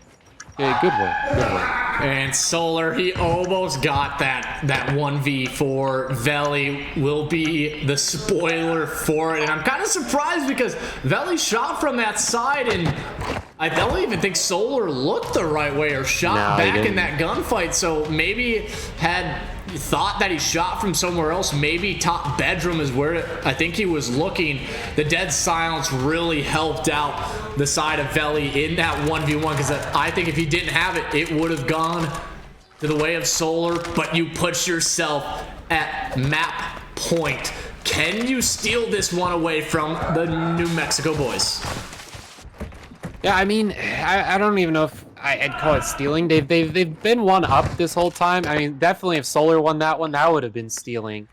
Good work. Good work. And Solar, he almost got that 1v4. Veli will be the spoiler for it. And I'm kind of surprised because Veli shot from that side, and I don't even think Solar looked the right way or shot back in that gunfight. So maybe had thought that he shot from somewhere else. Maybe top bedroom is where I think he was looking. The dead silence really helped out the side of Veli in that 1v1, because I think if he didn't have it, it would have gone to the way of Solar. But you put yourself at map point. Can you steal this one away from the New Mexico boys? Yeah, I mean, I don't even know if I'd call it stealing. They've been one up this whole time. I mean, definitely if Solar won that one, that would have been stealing.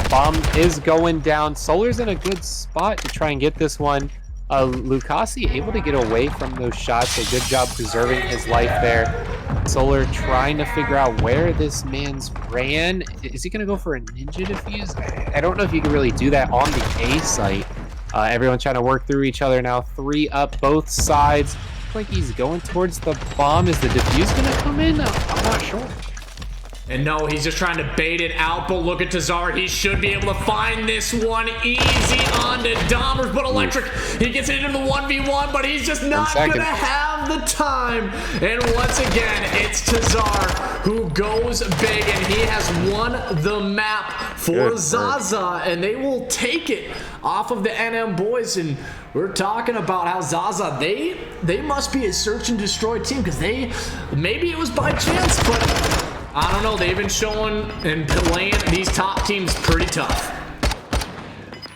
Bomb is going down. Solar's in a good spot to try and get this one. Lucasi able to get away from those shots. So good job preserving his life there. Solar trying to figure out where this man's ran. Is he going to go for a ninja defuse? I don't know if you can really do that on the A site. Everyone trying to work through each other now. 3 up both sides. Looks like he's going towards the bomb. Is the defuse going to come in? I'm not sure. And no, he's just trying to bait it out, but look at Tazar. He should be able to find this one easy onto Dahmer's, but Electric, he gets it into the 1v1, but he's just not going to have the time. And once again, it's Tazar who goes big, and he has won the map for Zaza, and they will take it off of the NM boys. And we're talking about how Zaza, they must be a search and destroy team, because maybe it was by chance, but I don't know. They've been showing and playing these top teams pretty tough.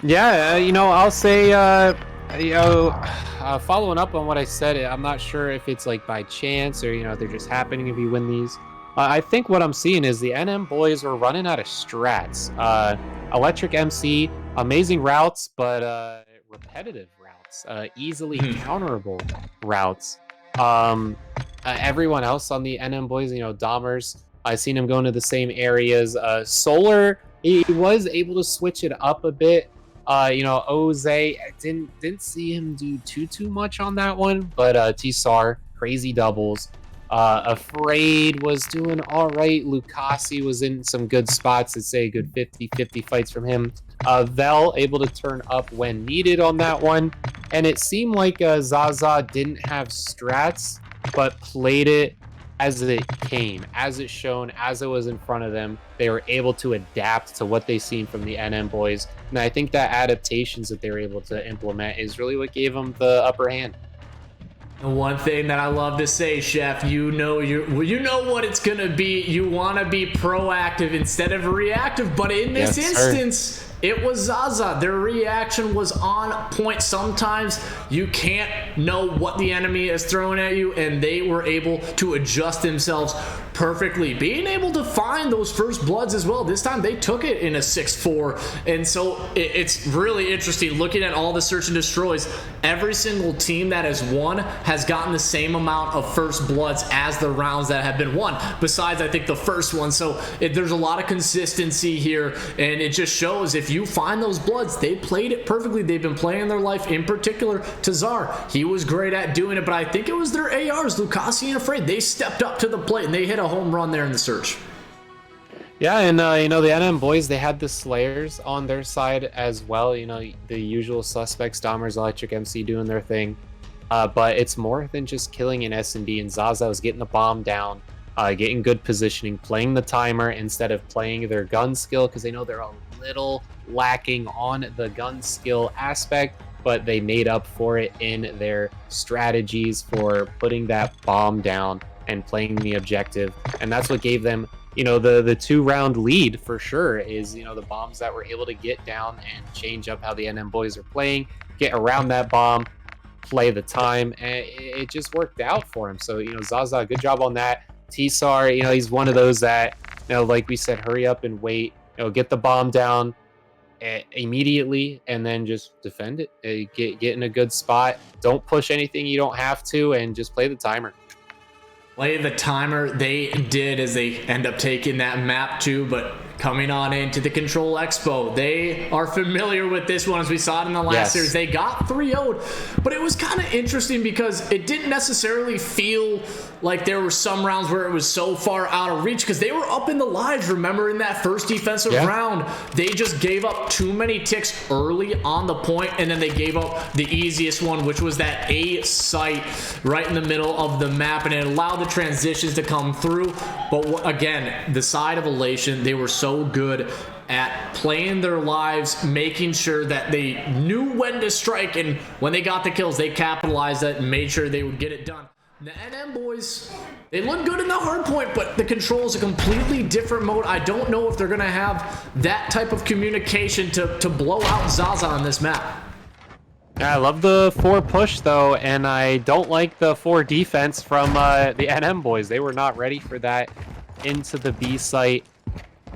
Yeah, you know, I'll say, you know, following up on what I said, I'm not sure if it's like by chance or they're just happening if you win these. I think what I'm seeing is the NM boys are running out of strats. Electric MC, amazing routes, but repetitive routes, easily counterable routes. Everyone else on the NM boys, Dahmers, I've seen him going to the same areas. Solar, he was able to switch it up a bit. Oze, didn't see him do too much on that one, but T-Sar, crazy doubles. Afraid was doing all right. Lucasi was in some good spots. I'd say a good 50-50 fights from him. Vel able to turn up when needed on that one. And it seemed like Zaza didn't have strats, but played it as it came, as it shown, as it was in front of them. They were able to adapt to what they seen from the NM boys. And I think that adaptations that they were able to implement is really what gave them the upper hand. And one thing that I love to say, Chef, you know what it's gonna be. You want to be proactive instead of reactive. But in this instance, it was Zaza. Their reaction was on point. Sometimes you can't know what the enemy is throwing at you, and they were able to adjust themselves perfectly. Being able to find those first bloods as well. This time they took it in a 6-4. And so it's really interesting looking at all the search and destroys. Every single team that has won has gotten the same amount of first bloods as the rounds that have been won, besides I think the first one. So there's a lot of consistency here, and it just shows if you find those bloods, they played it perfectly. They've been playing their life. In particular, Tazar, he was great at doing it, but I think it was their ARs, Lucasi and Afraid. They stepped up to the plate and they hit a home run there in the search. Yeah, and the NM boys, they had the Slayers on their side as well. The usual suspects, Dahmers, Electric MC doing their thing. But it's more than just killing an S&D, and Zaza was getting the bomb down, getting good positioning, playing the timer instead of playing their gun skill, because they know they're a little lacking on the gun skill aspect, but they made up for it in their strategies for putting that bomb down and playing the objective. And that's what gave them the 2-round lead for sure, is the bombs that were able to get down and change up how the NM boys are playing, get around that bomb, play the time, and it just worked out for him. So Zaza, good job on that. T-Sar, he's one of those that like we said, hurry up and wait, get the bomb down immediately and then just defend it. Get in a good spot, don't push anything you don't have to, and just play the timer. Play the timer. They did, as they end up taking that map too. But coming on into the Control Expo, they are familiar with this one, as we saw it in the last series. They got 3-0'd, but it was kind of interesting because it didn't necessarily feel like there were some rounds where it was so far out of reach, because they were up in the lives. Remember, in that first defensive round, they just gave up too many ticks early on the point, and then they gave up the easiest one, which was that A site right in the middle of the map, and it allowed the transitions to come through. But again, the side of Elation, they were so good at playing their lives, making sure that they knew when to strike, and when they got the kills, they capitalized that and made sure they would get it done. The NM boys, they look good in the hard point, but the Control is a completely different mode. I don't know if they're going to have that type of communication to blow out Zaza on this map. Yeah, I love the 4 push though, and I don't like the 4 defense from the NM boys. They were not ready for that into the B site.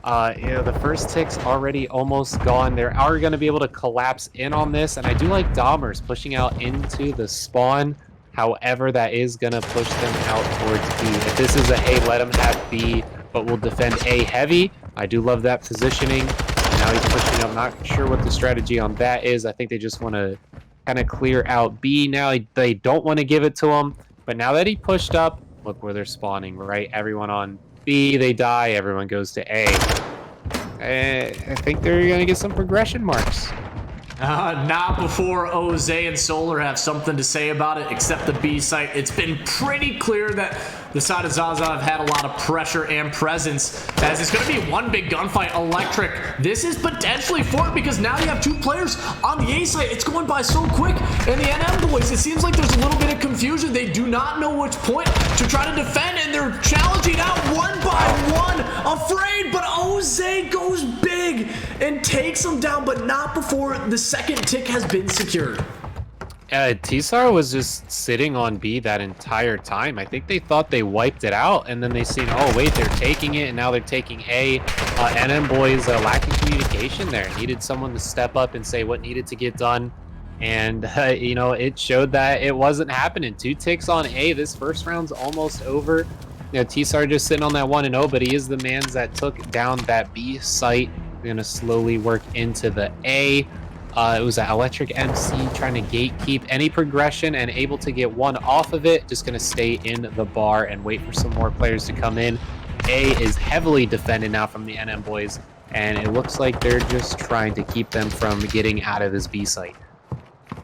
The first tick's already almost gone. They are going to be able to collapse in on this, and I do like Dahmers pushing out into the spawn. However, that is going to push them out towards B. If this is a, hey, let them have B, but we'll defend A heavy, I do love that positioning. And now he's pushing up. Not sure what the strategy on that is. I think they just want to kind of clear out B now. They don't want to give it to him. But now that he pushed up, look where they're spawning, right? Everyone on B, they die. Everyone goes to A. I think they're going to get some progression marks. Not before Oze and Solar have something to say about it, except the B site. It's been pretty clear that the side of Zaza have had a lot of pressure and presence, as it's going to be one big gunfight. Electric, this is potentially for it, because now you have 2 players on the A site. It's going by so quick. And the NM boys, it seems like there's a little bit of confusion. They do not know which point to try to defend, and they're challenging out one by one. Afraid, but Oze goes big and takes them down, but not before the second tick has been secured. Tsar was just sitting on B that entire time. I think they thought they wiped it out, and then they seen, oh wait, they're taking it, and now they're taking A. NM boys lacking communication there. Needed someone to step up and say what needed to get done, and you know, it showed that it wasn't happening. 2 ticks on A. This first round's almost over. You know, Tsar just sitting on that 1-0, but he is the man that took down that B site. We're gonna slowly work into the A. It was an Electric MC trying to gatekeep any progression and able to get one off of it. Just going to stay in the bar and wait for some more players to come in. A is heavily defended now from the NM boys, and it looks like they're just trying to keep them from getting out of this B site.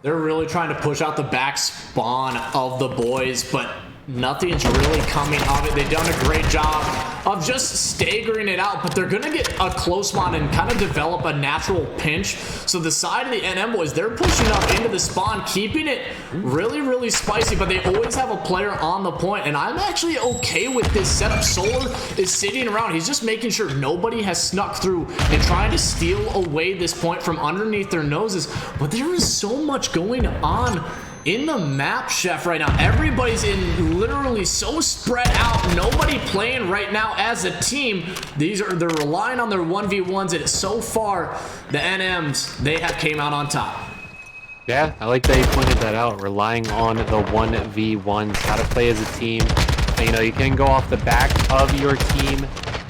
They're really trying to push out the back spawn of the boys, but nothing's really coming of it. They've done a great job of just staggering it out, but they're going to get a close spawn and kind of develop a natural pinch. So the side of the NM boys, they're pushing up into the spawn, keeping it really, really spicy, but they always have a player on the point, and I'm actually okay with this setup. Solar is sitting around. He's just making sure nobody has snuck through and trying to steal away this point from underneath their noses. But there is so much going on in the map, Chef, right now. Everybody's in literally so spread out. Nobody playing right now as a team. They're relying on their 1v1s, and so far the NMs, they have came out on top. Yeah, I like that you pointed that out. Relying on the 1v1s, how to play as a team. You know, you can go off the back of your team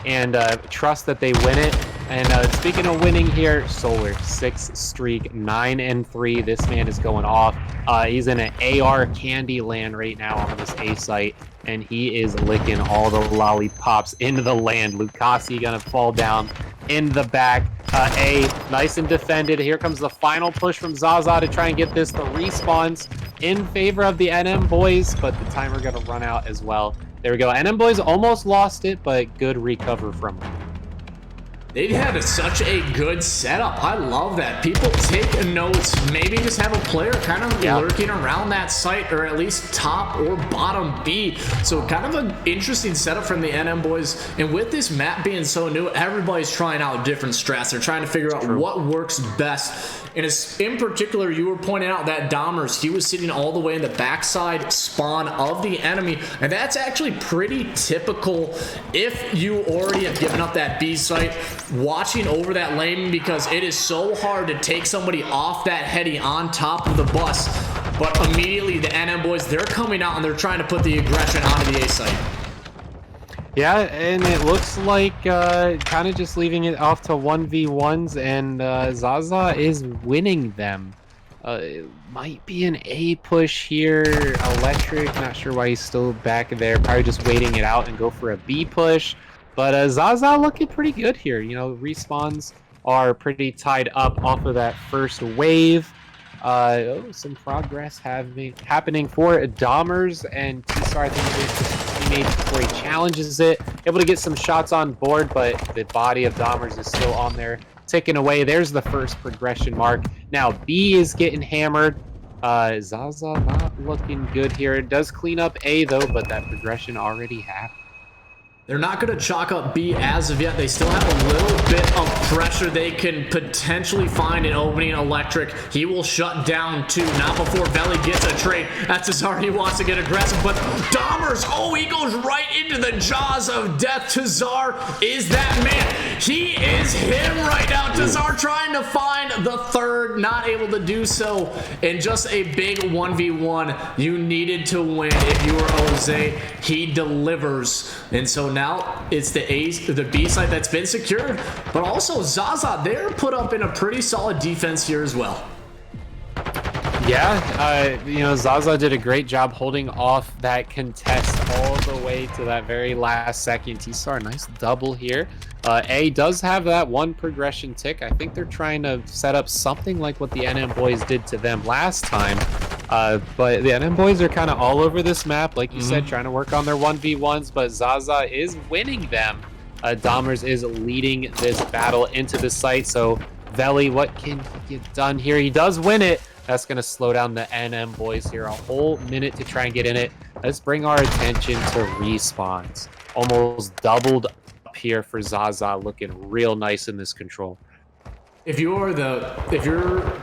and trust that they win it. And speaking of winning here, Solar, 6th streak, 9-3. This man is going off. He's in an AR candy land right now on this A site, and he is licking all the lollipops into the land. Lucasi gonna fall down in the back. A, nice and defended. Here comes the final push from Zaza to try and get this. The respawns in favor of the NM boys, but the timer gonna run out as well. There we go. NM boys almost lost it, but good recover from them. They've had such a good setup. I love that. People take notes, maybe just have a player kind of lurking around that site, or at least top or bottom B. So kind of an interesting setup from the NM boys. And with this map being so new, everybody's trying out different strats. They're trying to figure out what works best. And in particular, you were pointing out that Dahmers, he was sitting all the way in the backside spawn of the enemy. And that's actually pretty typical if you already have given up that B site, watching over that lane, because it is so hard to take somebody off that heady on top of the bus. But immediately the NM boys, they're coming out and they're trying to put the aggression onto the A site. Yeah, and it looks like kind of just leaving it off to 1v1s, and Zaza is winning them. It might be an A push here. Electric, not sure why he's still back there. Probably just waiting it out and go for a B push. But Zaza looking pretty good here. You know, respawns are pretty tied up off of that first wave. Some progress happening for Dahmers, and Tsar, I think, teammate before he challenges it. Able to get some shots on board, but the body of Dahmers is still on there, ticking away. There's the first progression mark. Now B is getting hammered. Zaza not looking good here. It does clean up A though, but that progression already happened. They're not going to chalk up B as of yet. They still have a little bit of pressure. They can potentially find an opening. Electric, he will shut down two. Not before Belly gets a trade. That's Tazar. He wants to get aggressive, but Dahmers, oh, he goes right into the jaws of death. Tazar is that man. He is him right now. Tazar trying to find the third, not able to do so. And just a big 1v1. You needed to win if you were Jose. He delivers. And so now it's the B site that's been secured, but also Zaza, they're put up in a pretty solid defense here as well. Yeah, you know, Zaza did a great job holding off that contest all the way to that very last second. T-Star, nice double here. A does have that one progression tick. I think they're trying to set up something like what the NM boys did to them last time. But the NM boys are kind of all over this map, like you said, trying to work on their 1v1s, but Zaza is winning them. Dahmers is leading this battle into the site, so Veli, what can he get done here? He does win it. That's going to slow down the NM boys here. A whole minute to try and get in it. Let's bring our attention to respawns. Almost doubled up here for Zaza, looking real nice in this control. If you're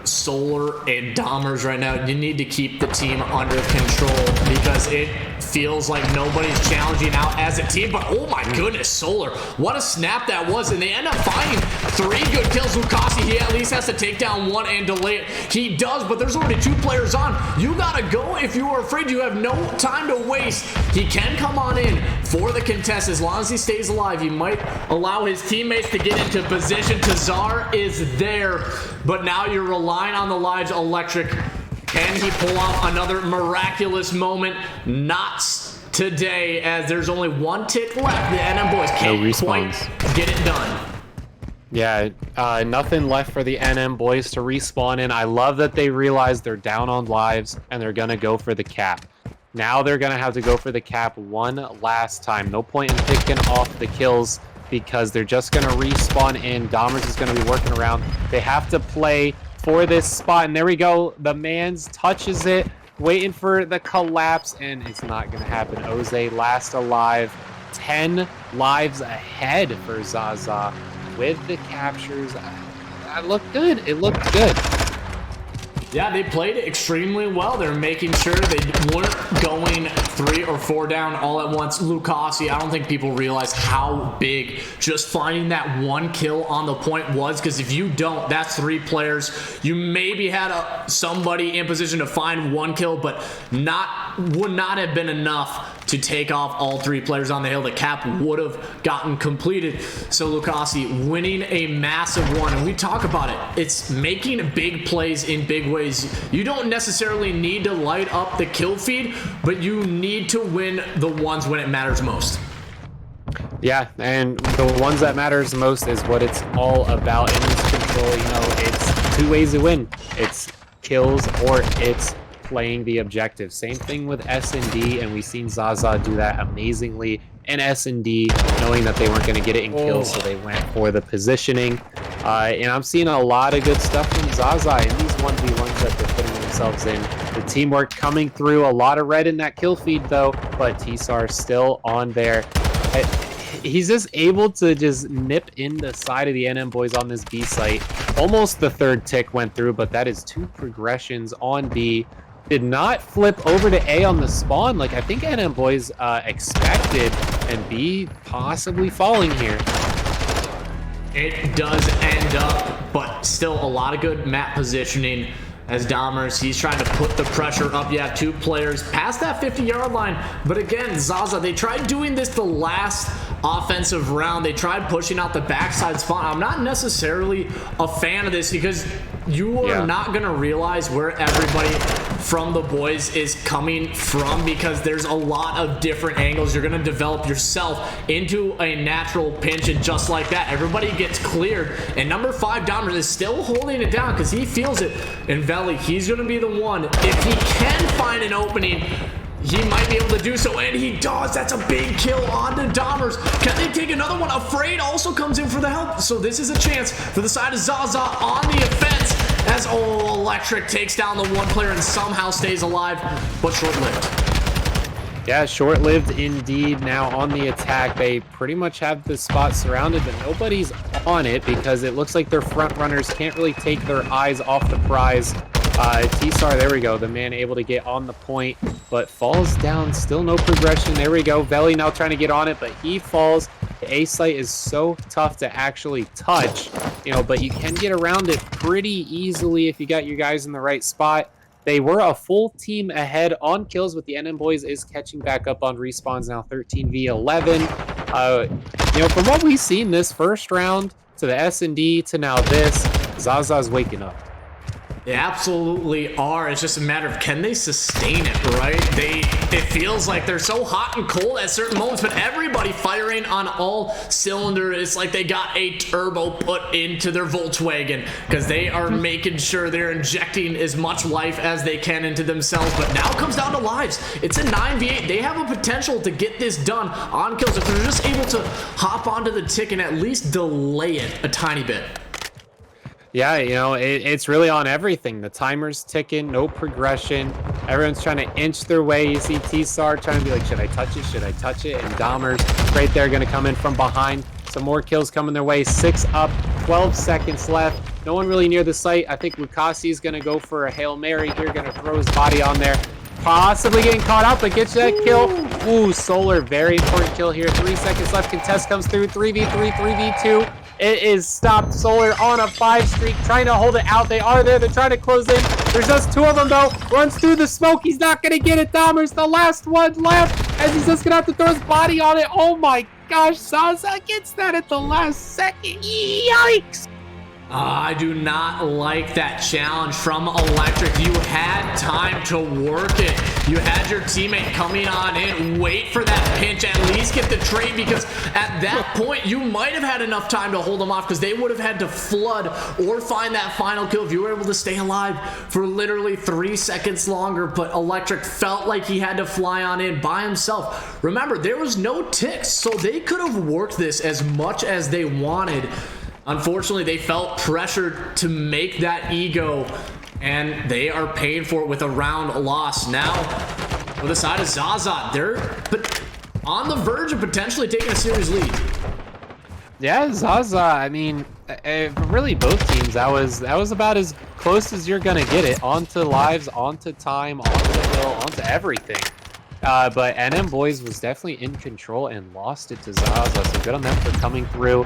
Solar and Dahmers right now, you need to keep the team under control because it feels like nobody's challenging out as a team. But oh my goodness, Solar, what a snap that was. And they end up finding 3 good kills. Lucasi, he at least has to take down 1 and delay it. He does, but there's already 2 players on. You gotta go if you are afraid. You have no time to waste. He can come on in for the contest. As long as he stays alive, he might allow his teammates to get into position. Tazar is there, but now you're relying on the lives. Electric, can he pull off another miraculous moment? Not today, as there's only 1 tick left. The NM boys can't quite get it done. Yeah, nothing left for the NM boys to respawn in. I love that they realize they're down on lives and they're gonna go for the cap. Now they're gonna have to go for the cap one last time. No point in picking off the kills, because they're just going to respawn in. Dahmers is going to be working around. They have to play for this spot, and there we go. The man's touches it, waiting for the collapse, and it's not going to happen. Oze last alive, 10 lives ahead for Zaza with the captures. That looked good. It looked good. Yeah, they played it extremely well. They're making sure they weren't going 3 or 4 down all at once. Lucasi, I don't think people realize how big just finding that 1 kill on the point was, because if you don't, that's 3 players. You maybe had somebody in position to find 1 kill, but would not have been enough to take off all 3 players on the hill. The cap would have gotten completed. So Lucasi winning a massive one, and we talk about it. It's making big plays in big ways. You don't necessarily need to light up the kill feed, but you need to win the ones when it matters most. Yeah, and the ones that matters most is what it's all about in this control. You know, it's 2 ways to win. It's kills or it's playing the objective. Same thing with S&D, and we've seen Zaza do that amazingly in S&D, knowing that they weren't going to get it in kills, so they went for the positioning. And I'm seeing a lot of good stuff from Zaza in these 1v1s that they're putting themselves in. The teamwork coming through, a lot of red in that kill feed though, but Tsar still on there. He's just able to just nip in the side of the NM boys on this B site. Almost the 3rd tick went through, but that is 2 progressions on B. Did not flip over to A on the spawn like I think NM boys expected, and B possibly falling here. It does end up, but still a lot of good map positioning as Dahmers, he's trying to put the pressure up. You have 2 players past that 50-yard line, but again, Zaza, they tried doing this the last offensive round. They tried pushing out the backside spawn. I'm not necessarily a fan of this, because you are not going to realize where everybody from the boys is coming from, because there's a lot of different angles. You're going to develop yourself into a natural pinch, and just like that, everybody gets cleared. And number 5, Dahmers, is still holding it down because he feels it. And Veli, he's going to be the one. If he can find an opening, he might be able to do so, and he does. That's a big kill on the Dahmers. Can they take another one? Afraid also comes in for the help, so this is a chance for the side of Zaza on the offense, as Electric takes down the 1 player and somehow stays alive, but short-lived. Yeah, short-lived indeed. Now on the attack, they pretty much have the spot surrounded, but nobody's on it because it looks like their front runners can't really take their eyes off the prize. Tsar, there we go, the man able to get on the point, but falls down. Still no progression. There we go. Veli now trying to get on it, but he falls. The A site is so tough to actually touch, you know, but you can get around it pretty easily if you got your guys in the right spot. They were a full team ahead on kills, but the NM boys is catching back up on respawns now, 13v11. You know, from what we've seen this first round to the S&D to now this, Zaza's waking up. They absolutely are. It's just a matter of, can they sustain it, right? It feels like they're so hot and cold at certain moments, but everybody firing on all cylinders. It's like they got a turbo put into their Volkswagen, because they are making sure they're injecting as much life as they can into themselves. But now it comes down to lives. It's a 9v8. They have a potential to get this done on kills if they're just able to hop onto the tick and at least delay it a tiny bit. Yeah, you know, it's really on everything. The timer's ticking, no progression. Everyone's trying to inch their way. You see Tsar trying to be like, should I touch it? Should I touch it? And Dahmers right there going to come in from behind. Some more kills coming their way. 6 up, 12 seconds left. No one really near the site. I think Lucasi is going to go for a Hail Mary here, going to throw his body on there. Possibly getting caught out, but gets that kill. Ooh, Solar, very important kill here. 3 seconds left. Contest comes through. 3v3, 3v2. It is stopped. Solar on a 5 streak, trying to hold it out. They are there. They're trying to close in. There's just 2 of them, though. Runs through the smoke. He's not going to get it. Dahmer's the last one left, as he's just going to have to throw his body on it. Oh, my gosh. Zaza gets that at the last second. Yikes. I do not like that challenge from Electric. You had time to work it. You had your teammate coming on in, wait for that pinch, at least get the trade, because at that point you might have had enough time to hold them off, because they would have had to flood or find that final kill if you were able to stay alive for literally 3 seconds longer. But Electric felt like he had to fly on in by himself. Remember, there was no ticks, so they could have worked this as much as they wanted. Unfortunately, they felt pressured to make that ego, and they are paying for it with a round loss. Now, for the side of Zaza, they're on the verge of potentially taking a series lead. Yeah, Zaza, I mean, really both teams, that was about as close as you're going to get it. Onto lives, onto time, onto the hill, onto everything. But MWII was definitely in control and lost it to Zaza, so good on them for coming through.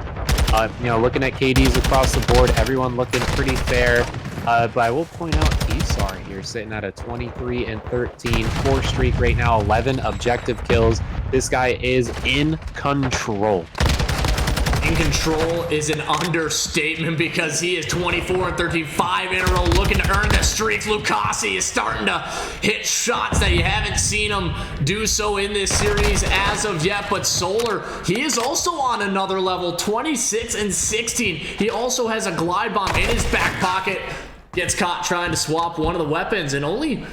You know, looking at KDs across the board, everyone looking pretty fair. But I will point out Esar here sitting at a 23-13, 4 streak right now, 11 objective kills. This guy is in control. In control is an understatement, because he is 24-13, 5 in a row, looking to earn the streaks. Lucasi is starting to hit shots that you haven't seen him do so in this series as of yet. But Solar, he is also on another level, 26-16. He also has a glide bomb in his back pocket. Gets caught trying to swap one of the weapons, and only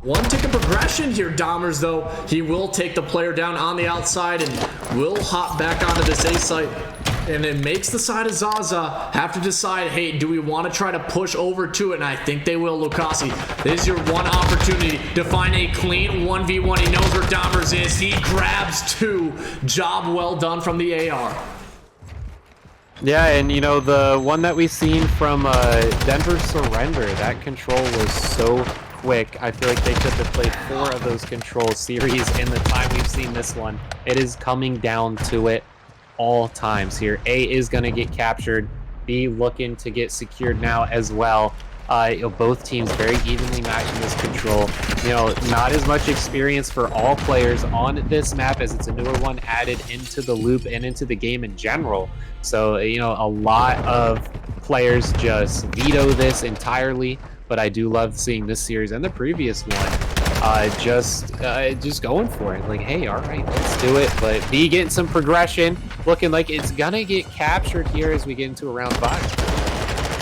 1 tick of progression here. Dahmer's, though, he will take the player down on the outside and will hop back onto this A site. And it makes the side of Zaza have to decide, hey, do we want to try to push over to it? And I think they will. Lucasi, this is your one opportunity to find a clean 1v1. He knows where Dahmer's is. He grabs 2. Job well done from the AR. Yeah, and you know, the one that we've seen from Denver Surrender, that control was so quick. I feel like they could have played 4 of those control series in the time we've seen this one. It is coming down to it all times here. A is going to get captured. B looking to get secured now as well. You know, both teams very evenly matching this control. You know, not as much experience for all players on this map, as it's a newer one added into the loop and into the game in general. So, you know, a lot of players just veto this entirely. But I do love seeing this series and the previous one just going for it. Like, hey, all right, let's do it. But B getting some progression, looking like it's gonna get captured here as we get into round 5.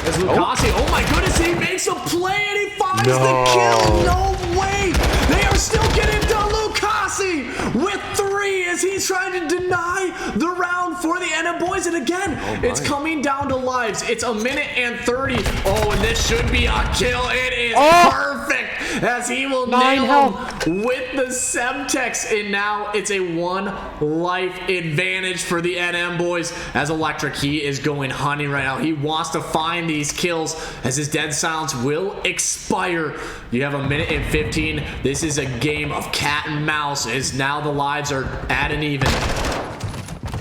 As Lucasi, oh my goodness, he makes a play and he finds the kill. No way! They are still getting done. Lucasi with 3 as he's trying to deny the round for the MWII. And again, it's coming down to lives. It's 1:30. Oh, and this should be a kill. It is perfect, as he will nail him with the Semtex. And now it's a 1 life advantage for the MWII. As Electric, he is going hunting right now. He wants to find these kills, as his dead silence will expire. You have 1:15. This is a game of cat and mouse, as now the lives are at an even.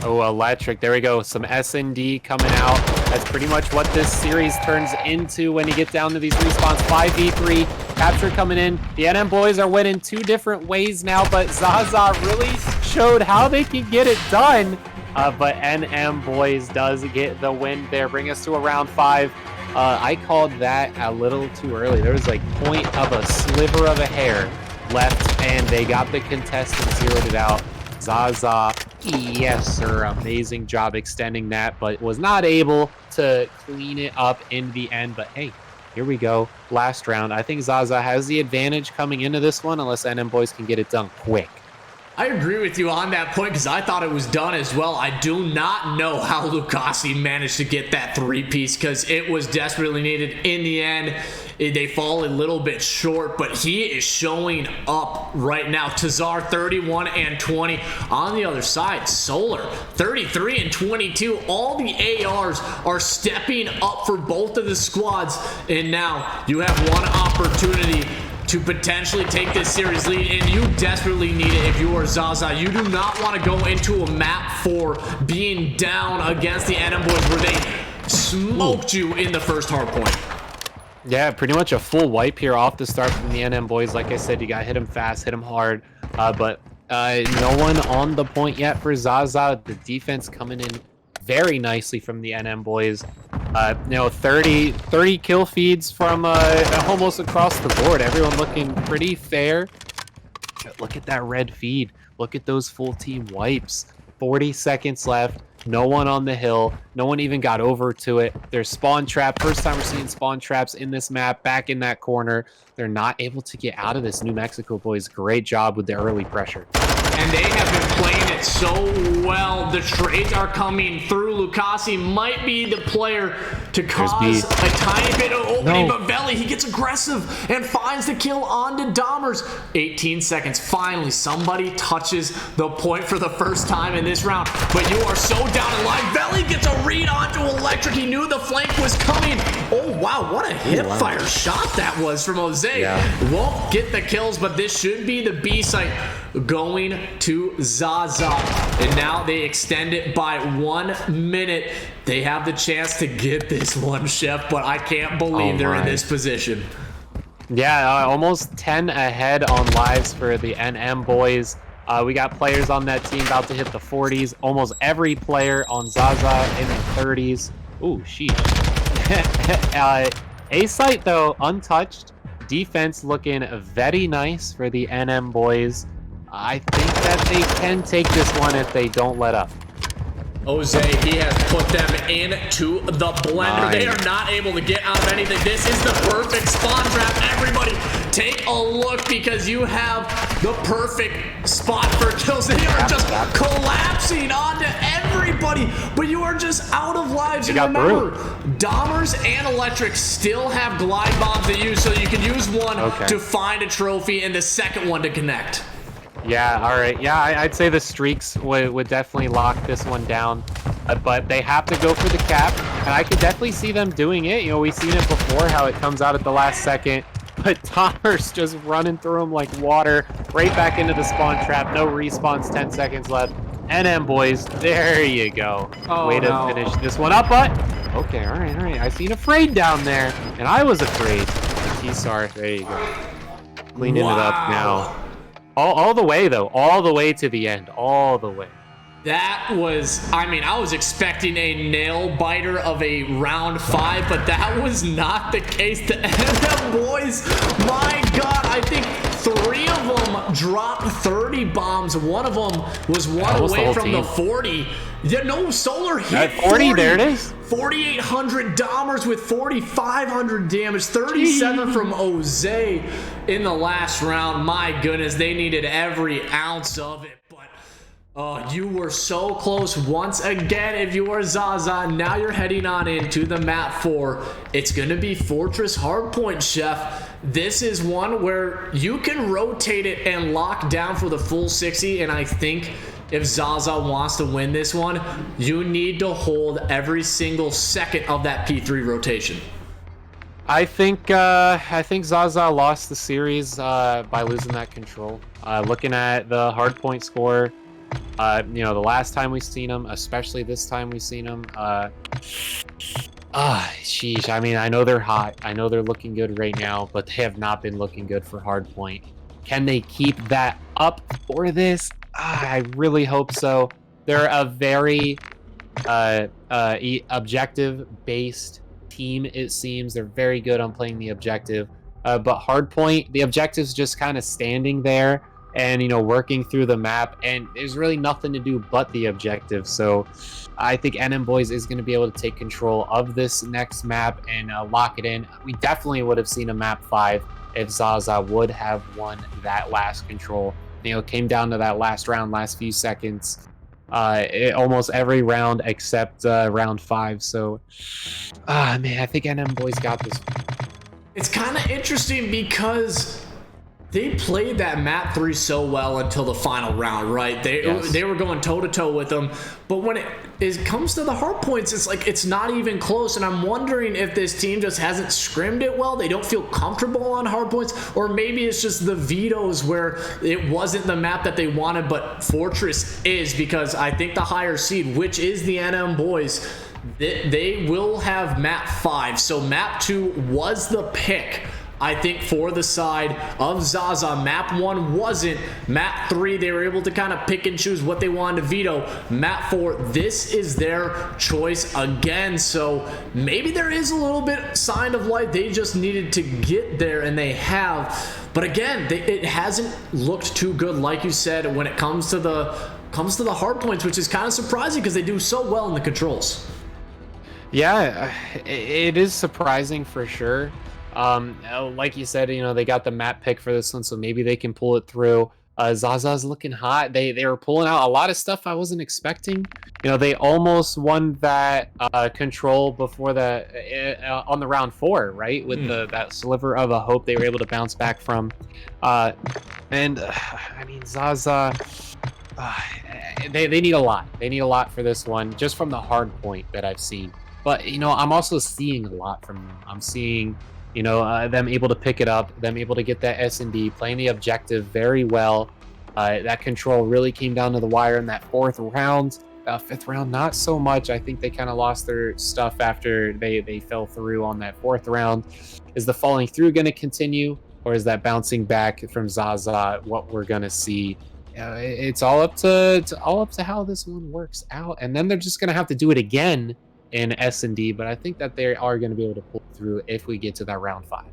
Oh, Electric, there we go. Some S&D coming out. That's pretty much what this series turns into when you get down to these respawns. 5v3, capture coming in. The MWII are winning 2 different ways now, but Zaza really showed how they can get it done. But MWII does get the win there, bring us to a round 5. I called that a little too early. There was like point of a sliver of a hair left, and they got the contest and zeroed it out. Zaza, yes sir, amazing job extending that, but was not able to clean it up in the end. But hey, here we go, last round. I think Zaza has the advantage coming into this one, unless MWII can get it done quick. I agree with you on that point, because I thought it was done as well. I do not know how Lucasi managed to get that 3-piece, because it was desperately needed in the end. they fall a little bit short, but he is showing up right now. Tazar 31 and 20. On the other side, Solar 33 and 22. All the ARs are stepping up for both of the squads, and now you have one opportunity to potentially take this series lead, and you desperately need it if you are Zaza. You do not want to go into a map 4 being down against the NM boys where they smoked you in the first hard point. Yeah, pretty much a full wipe here off the start from the NM boys. Like I said, you got to hit them fast, hit them hard, but no one on the point yet for Zaza. The defense coming in very nicely from the NM boys. 30 kill feeds from almost across the board. Everyone looking pretty fair. Look at that red feed. Look at those full team wipes. 40 seconds left. No one on the hill. No one even got over to it. There's spawn trap. First time we're seeing spawn traps in this map, back in that corner. They're not able to get out of this. New Mexico boys, great job with the early pressure. And they have been playing it so well. The trades are coming through. Lucasi might be the player to cause a tiny bit of opening, but Veli, he gets aggressive and finds the kill onto Dahmers. 18 seconds. Finally, somebody touches the point for the first time in this round, but you are so down in line. Veli gets a read onto Electric. He knew the flank was coming. Oh, wow, what a hip-fire shot that was from Jose. Yeah. Won't get the kills, but this should be the B site going to Zaza, and now they extend it by 1 minute. They have the chance to get this one, Chef, but I can't believe they're in this position. Yeah, almost 10 ahead on lives for the NM boys. We got players on that team about to hit the 40s. Almost every player on Zaza in the 30s. Ooh, sheesh. A site though, untouched. Defense looking very nice for the NM boys. I think that they can take this one if they don't let up. Jose, he has put them into the blender. Nice. They are not able to get out of anything. This is the perfect spawn trap. Everybody, take a look, because you have the perfect spot for kills. They are just collapsing onto everybody, but you are just out of lives. And remember, Dahmers and Electric still have glide bombs to use, so you can use one to find a trophy and the second one to connect. Yeah, all right. Yeah, I'd say the streaks would definitely lock this one down, but they have to go for the cap, and I could definitely see them doing it. You know, we've seen it before, how it comes out at the last second, but Dahmers just running through them like water, right back into the spawn trap. No respawns, 10 seconds left. NM boys, there you go. Way to finish this one up, but okay, all right. I seen Afraid down there, and I was afraid. T-Sar, there you go. Cleaning it up now. All the way, though. All the way to the end. All the way. That was, I mean, I was expecting a nail biter of a round 5, but that was not the case. The NM boys, my God, I think 3 of them dropped 30 bombs. One of them was one away from the 40. Yeah, no, Solar hit 40. There it is. 4,800 Dahmers with 4,500 damage. 37 from Jose in the last round. My goodness, they needed every ounce of it. But you were so close once again. If you are Zaza, now you're heading on into the map 4. It's going to be Fortress Hardpoint, Chef. This is one where you can rotate it and lock down for the full 60, and I think if Zaza wants to win this one, you need to hold every single second of that P3 rotation. I think Zaza lost the series by losing that control. Looking at the hardpoint score, you know, the last time we seen him, especially this time we seen him, sheesh. I mean, I know they're hot. I know they're looking good right now, but they have not been looking good for hardpoint. Can they keep that up for this? I really hope so. They're a very objective-based team, it seems. They're very good on playing the objective. But hardpoint, the objective's just kind of standing there and, you know, working through the map, and there's really nothing to do but the objective. So I think NM Boys is going to be able to take control of this next map and lock it in. We definitely would have seen a map 5 if Zaza would have won that last control. You know, it came down to that last round, last few seconds. Almost every round except round 5. So, man, I think NM Boys got this. It's kind of interesting because they played that map 3 so well until the final round, right? They were going toe-to-toe with them. But when it comes to the hard points, it's like it's not even close. And I'm wondering if this team just hasn't scrimmed it well. They don't feel comfortable on hard points. Or maybe it's just the vetoes where it wasn't the map that they wanted, but Fortress is, because I think the higher seed, which is the NM boys, they will have map 5. So map 2 was the pick, I think, for the side of Zaza. Map 1 wasn't. Map 3, they were able to kind of pick and choose what they wanted to veto. Map 4, this is their choice again. So maybe there is a little bit sign of life. They just needed to get there, and they have. But again, it hasn't looked too good, like you said, when it comes to the hard points, which is kind of surprising because they do so well in the controls. Yeah, it is surprising for sure. Like you said, they got the map pick for this one, so maybe they can pull it through. Zaza's looking hot. They were pulling out a lot of stuff I wasn't expecting. They almost won that control before on the round 4, right? With that sliver of a hope they were able to bounce back from. I mean, Zaza, they need a lot. They need a lot for this one, just from the hard point that I've seen. But I'm also seeing a lot from them. I'm seeing them able to pick it up, them able to get that S&D, playing the objective very well. That control really came down to the wire in that 4th round. 5th round, not so much. I think they kind of lost their stuff after they fell through on that 4th round. Is the falling through going to continue, or is that bouncing back from Zaza what we're going to see? It's all up to how this one works out, and then they're just going to have to do it again in S&D, but I think that they are going to be able to pull through if we get to that round 5.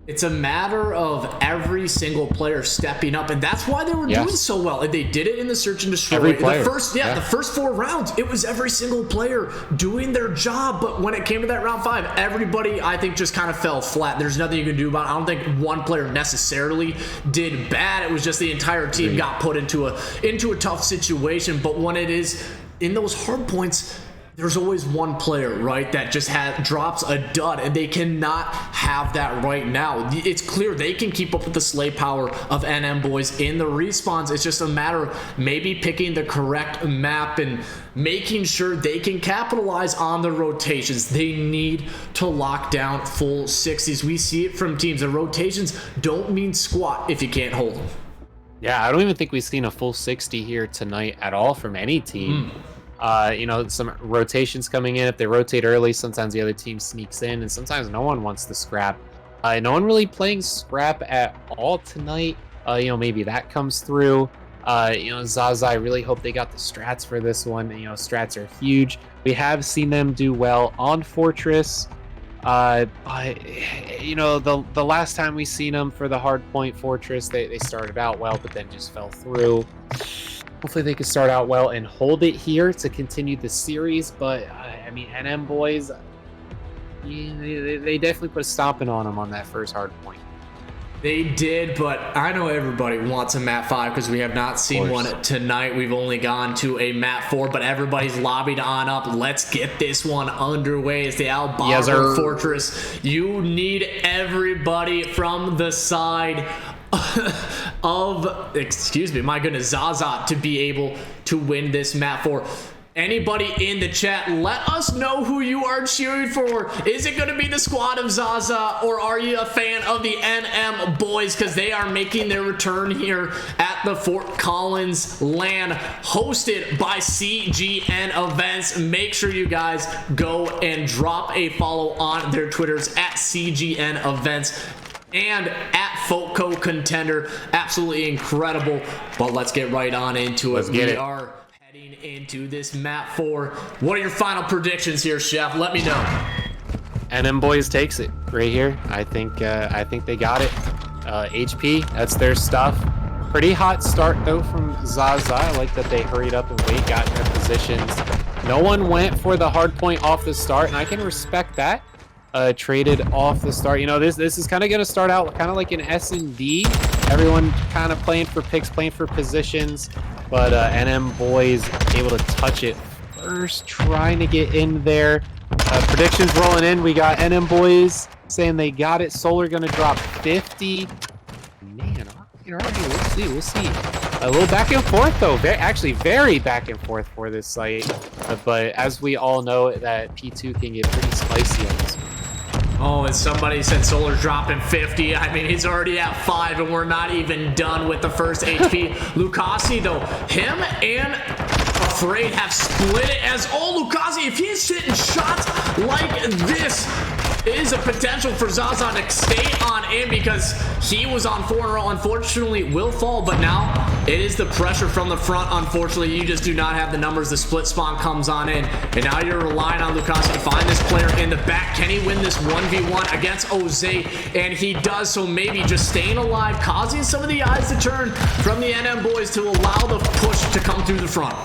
It's a matter of every single player stepping up, and that's why they were doing so well. And they did it in the search and destroy. Every player. The first 4 rounds, it was every single player doing their job. But when it came to that round 5, everybody, I think, just kind of fell flat. There's nothing you can do about it. I don't think one player necessarily did bad. It was just the entire team got put into a tough situation. But when it is in those hard points, there's always one player, right, that just drops a dud, and they cannot have that right now. It's clear they can keep up with the slay power of NM boys in the respawns. It's just a matter of maybe picking the correct map and making sure they can capitalize on the rotations. They need to lock down full 60s. We see it from teams. The rotations don't mean squat if you can't hold them. Yeah, I don't even think we've seen a full 60 here tonight at all from any team. Some rotations coming in. If they rotate early, sometimes the other team sneaks in, and sometimes no one wants to scrap. No one really playing scrap at all tonight. Maybe that comes through. Zaza, I really hope they got the strats for this one. Strats are huge. We have seen them do well on Fortress. But the last time we seen them for the hardpoint Fortress, they started out well, but then just fell through. Hopefully they can start out well and hold it here to continue the series. But NM boys, they definitely put a stomping on them on that first hard point. They did, but I know everybody wants a map 5 because we have not seen one tonight. We've only gone to a map 4, but everybody's lobbied on up. Let's get this one underway. It's the Al-Bahar Fortress. You need everybody from the side of, my goodness, Zaza to be able to win this map 4. Anybody in the chat, let us know who you are cheering for. Is it going to be the squad of Zaza, or are you a fan of the NM boys? Because they are making their return here at the Fort Collins LAN, hosted by CGN Events. Make sure you guys go and drop a follow on their Twitters at CGN Events and at Foco Contender. Absolutely incredible. But let's get right on into it. We are heading into this map 4. What are your final predictions here, Chef? Let me know. NM boys takes it right here. I think they got it. HP, that's their stuff. Pretty hot start though from Zaza. I like that they hurried up and got in their positions. No one went for the hard point off the start, and I can respect that. Traded off the start. This is kind of going to start out kind of like an S&D. Everyone kind of playing for picks, playing for positions, but NM boys able to touch it first, trying to get in there. Predictions rolling in. We got NM boys saying they got it. Solar gonna drop 50. Man, all right, we'll see. A little back and forth though. Actually, very back and forth for this site. But as we all know, that P2 can get pretty spicy on this one. Oh, and somebody said Solar's dropping 50. I mean, he's already at 5, and we're not even done with the first HP. Lucasi, though, him and Afraid have split it as, oh, Lucasi, if he's hitting shots like this, is a potential for Zaza to stay on in because he was on 4 in a row. Unfortunately, will fall, but now it is the pressure from the front. Unfortunately, you just do not have the numbers. The split spawn comes on in, and now you're relying on Lucasi to find this player in the back. Can he win this 1v1 against Oze? And he does, so maybe just staying alive, causing some of the eyes to turn from the NM boys to allow the push to come through the front.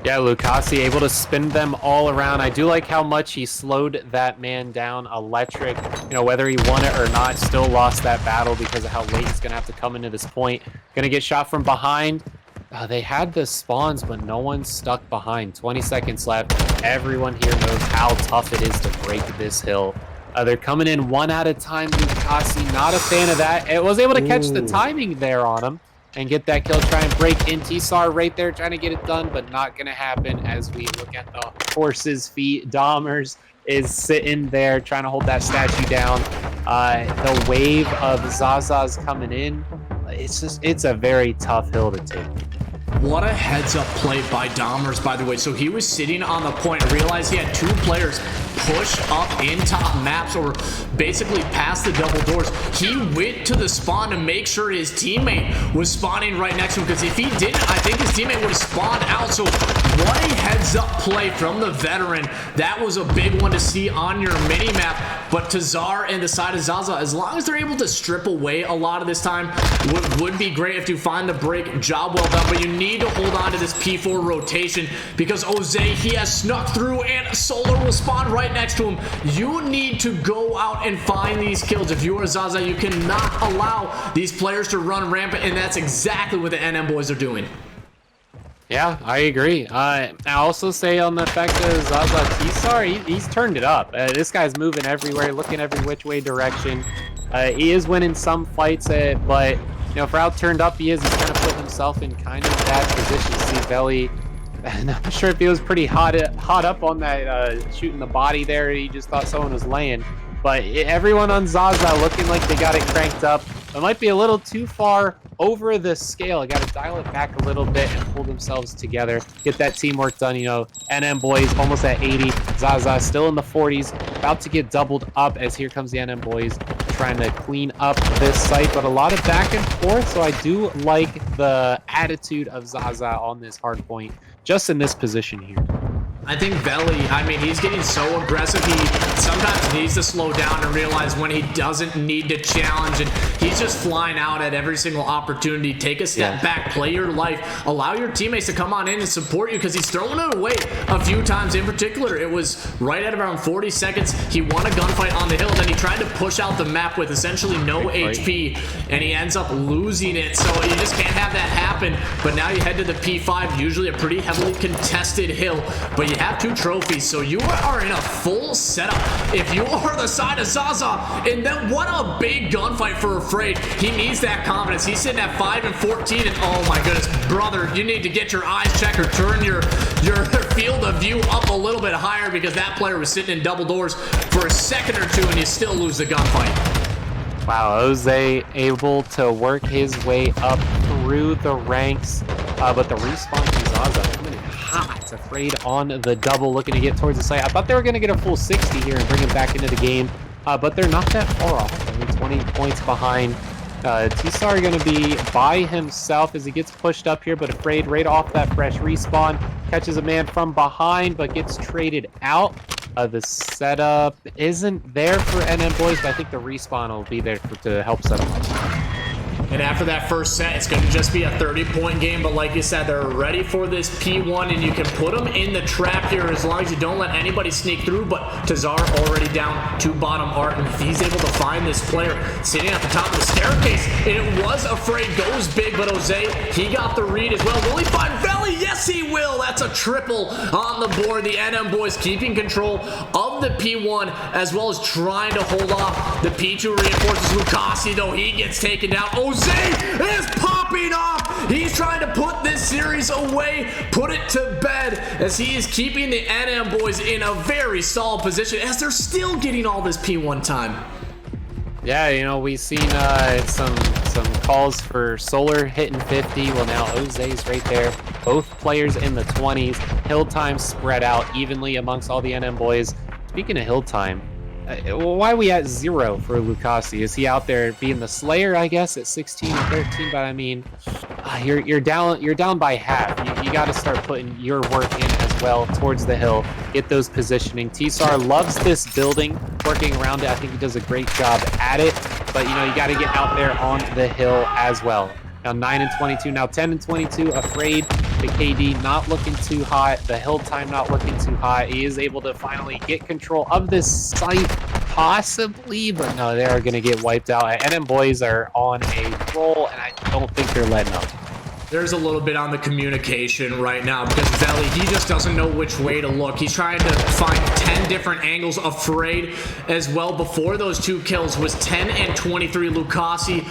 Yeah, Lucasi able to spin them all around. I do like how much he slowed that man down. Electric, you know, whether he won it or not, still lost that battle because of how late he's going to have to come into this point. Going to get shot from behind. They had the spawns, but no one's stuck behind. 20 seconds left. Everyone here knows how tough it is to break this hill. They're coming in one at a time. Lucasi, not a fan of that. It was able to catch the timing there on him and get that kill, try and break in. T-Sar right there trying to get it done, but not going to happen as we look at the horse's feet. Dahmers is sitting there trying to hold that statue down. The wave of Zaza's coming in. It's a very tough hill to take. What a heads-up play by Dahmers, by the way. So he was sitting on the point, realized he had 2 players push up in top maps or basically past the double doors. He went to the spawn to make sure his teammate was spawning right next to him, because if he didn't, I think his teammate would have spawned out. So what a heads-up play from the veteran. That was a big one to see on your mini-map. But Tazar and the side of Zaza, as long as they're able to strip away a lot of this time, would be great if you find the break. Job well done, but you need to hold on to this P4 rotation because Oze, he has snuck through and Solar will spawn right next to him. You need to go out and find these kills. If you are Zaza, you cannot allow these players to run rampant, and that's exactly what the NM boys are doing. Yeah, I agree. I also say on the fact that Zaza T-Sar, he's turned it up. This guy's moving everywhere, looking every which way direction. He is winning some fights, but you know, for how turned up he is, he's kind of put himself in kind of bad position. See Belly, I'm not sure if he was pretty hot up on that shooting the body there. He just thought someone was laying. But everyone on Zaza looking like they got it cranked up. It might be a little too far over the scale. I got to dial it back a little bit and pull themselves together. Get that teamwork done. You know, NM boys almost at 80. Zaza still in the 40s. About to get doubled up as here comes the NM boys trying to clean up this site. But a lot of back and forth. So I do like the attitude of Zaza on this hard point just in this position here. I think Belly, I mean, he's getting so aggressive. He sometimes needs to slow down and realize when he doesn't need to challenge, and he's just flying out at every single opportunity. Take a step back, play your life, allow your teammates to come on in and support you, because he's throwing it away a few times. In particular, it was right at around 40 seconds. He won a gunfight on the hill, then he tried to push out the map with essentially no HP, and he ends up losing it. So you just can't have that happen. But now you head to the P5, usually a pretty heavily contested hill, but you have 2 trophies, so you are in a full setup if you are the side of Zaza. And then what a big gunfight for Afraid. He needs that confidence. He's sitting at 5 and 14, and oh my goodness, brother, you need to get your eyes checked or turn your field of view up a little bit higher, because that player was sitting in double doors for a second or 2 and you still lose the gunfight. Wow, Jose able to work his way up through the ranks, but the respawn from Zaza coming in hot. Afraid on the double, looking to get towards the site. I thought they were going to get a full 60 here and bring him back into the game, but they're not that far off. I mean, 20 points behind. T-Sar going to be by himself as he gets pushed up here, but Afraid right off that fresh respawn. Catches a man from behind, but gets traded out. The setup isn't there for NM boys, but I think the respawn will be there to help set them up. And after that first set, it's going to just be a 30-point game. But like you said, they're ready for this P1, and you can put them in the trap here as long as you don't let anybody sneak through. But Tazar already down to bottom art, and if he's able to find this player sitting at the top of the staircase, and it was Afraid, goes big, but Jose, he got the read as well. Will he find Belly? Yes, Yes, he will. That's a triple on the board. The NM boys keeping control of the P1 as well as trying to hold off the P2 reinforces. Lucasi, though, he gets taken down. Jose is popping off. He's trying to put this series away, put it to bed, as he is keeping the NM boys in a very solid position as they're still getting all this P1 time. Yeah, you know, we've seen some calls for Solar hitting 50. Well, now Jose's right there. Both players in the 20s. Hill time spread out evenly amongst all the NM boys. Speaking of hill time, why are we at 0 for Lucasi? Is he out there being the Slayer, I guess, at 16 and 13? But I mean, you're down by half. You got to start putting your work in as well towards the hill. Get those positioning. Tsar loves this building, working around it. I think he does a great job at it. But you know, you got to get out there on the hill as well. Now 9 and 22, now 10 and 22. Afraid. The KD not looking too hot. The hill time not looking too hot. He is able to finally get control of this site, possibly, but no, they are going to get wiped out. NM boys are on a roll, and I don't think they're letting up. There's a little bit on the communication right now because Veli, he just doesn't know which way to look. He's trying to find 10 different angles. Afraid as well before those 2 kills was 10 and 23. Lucasi,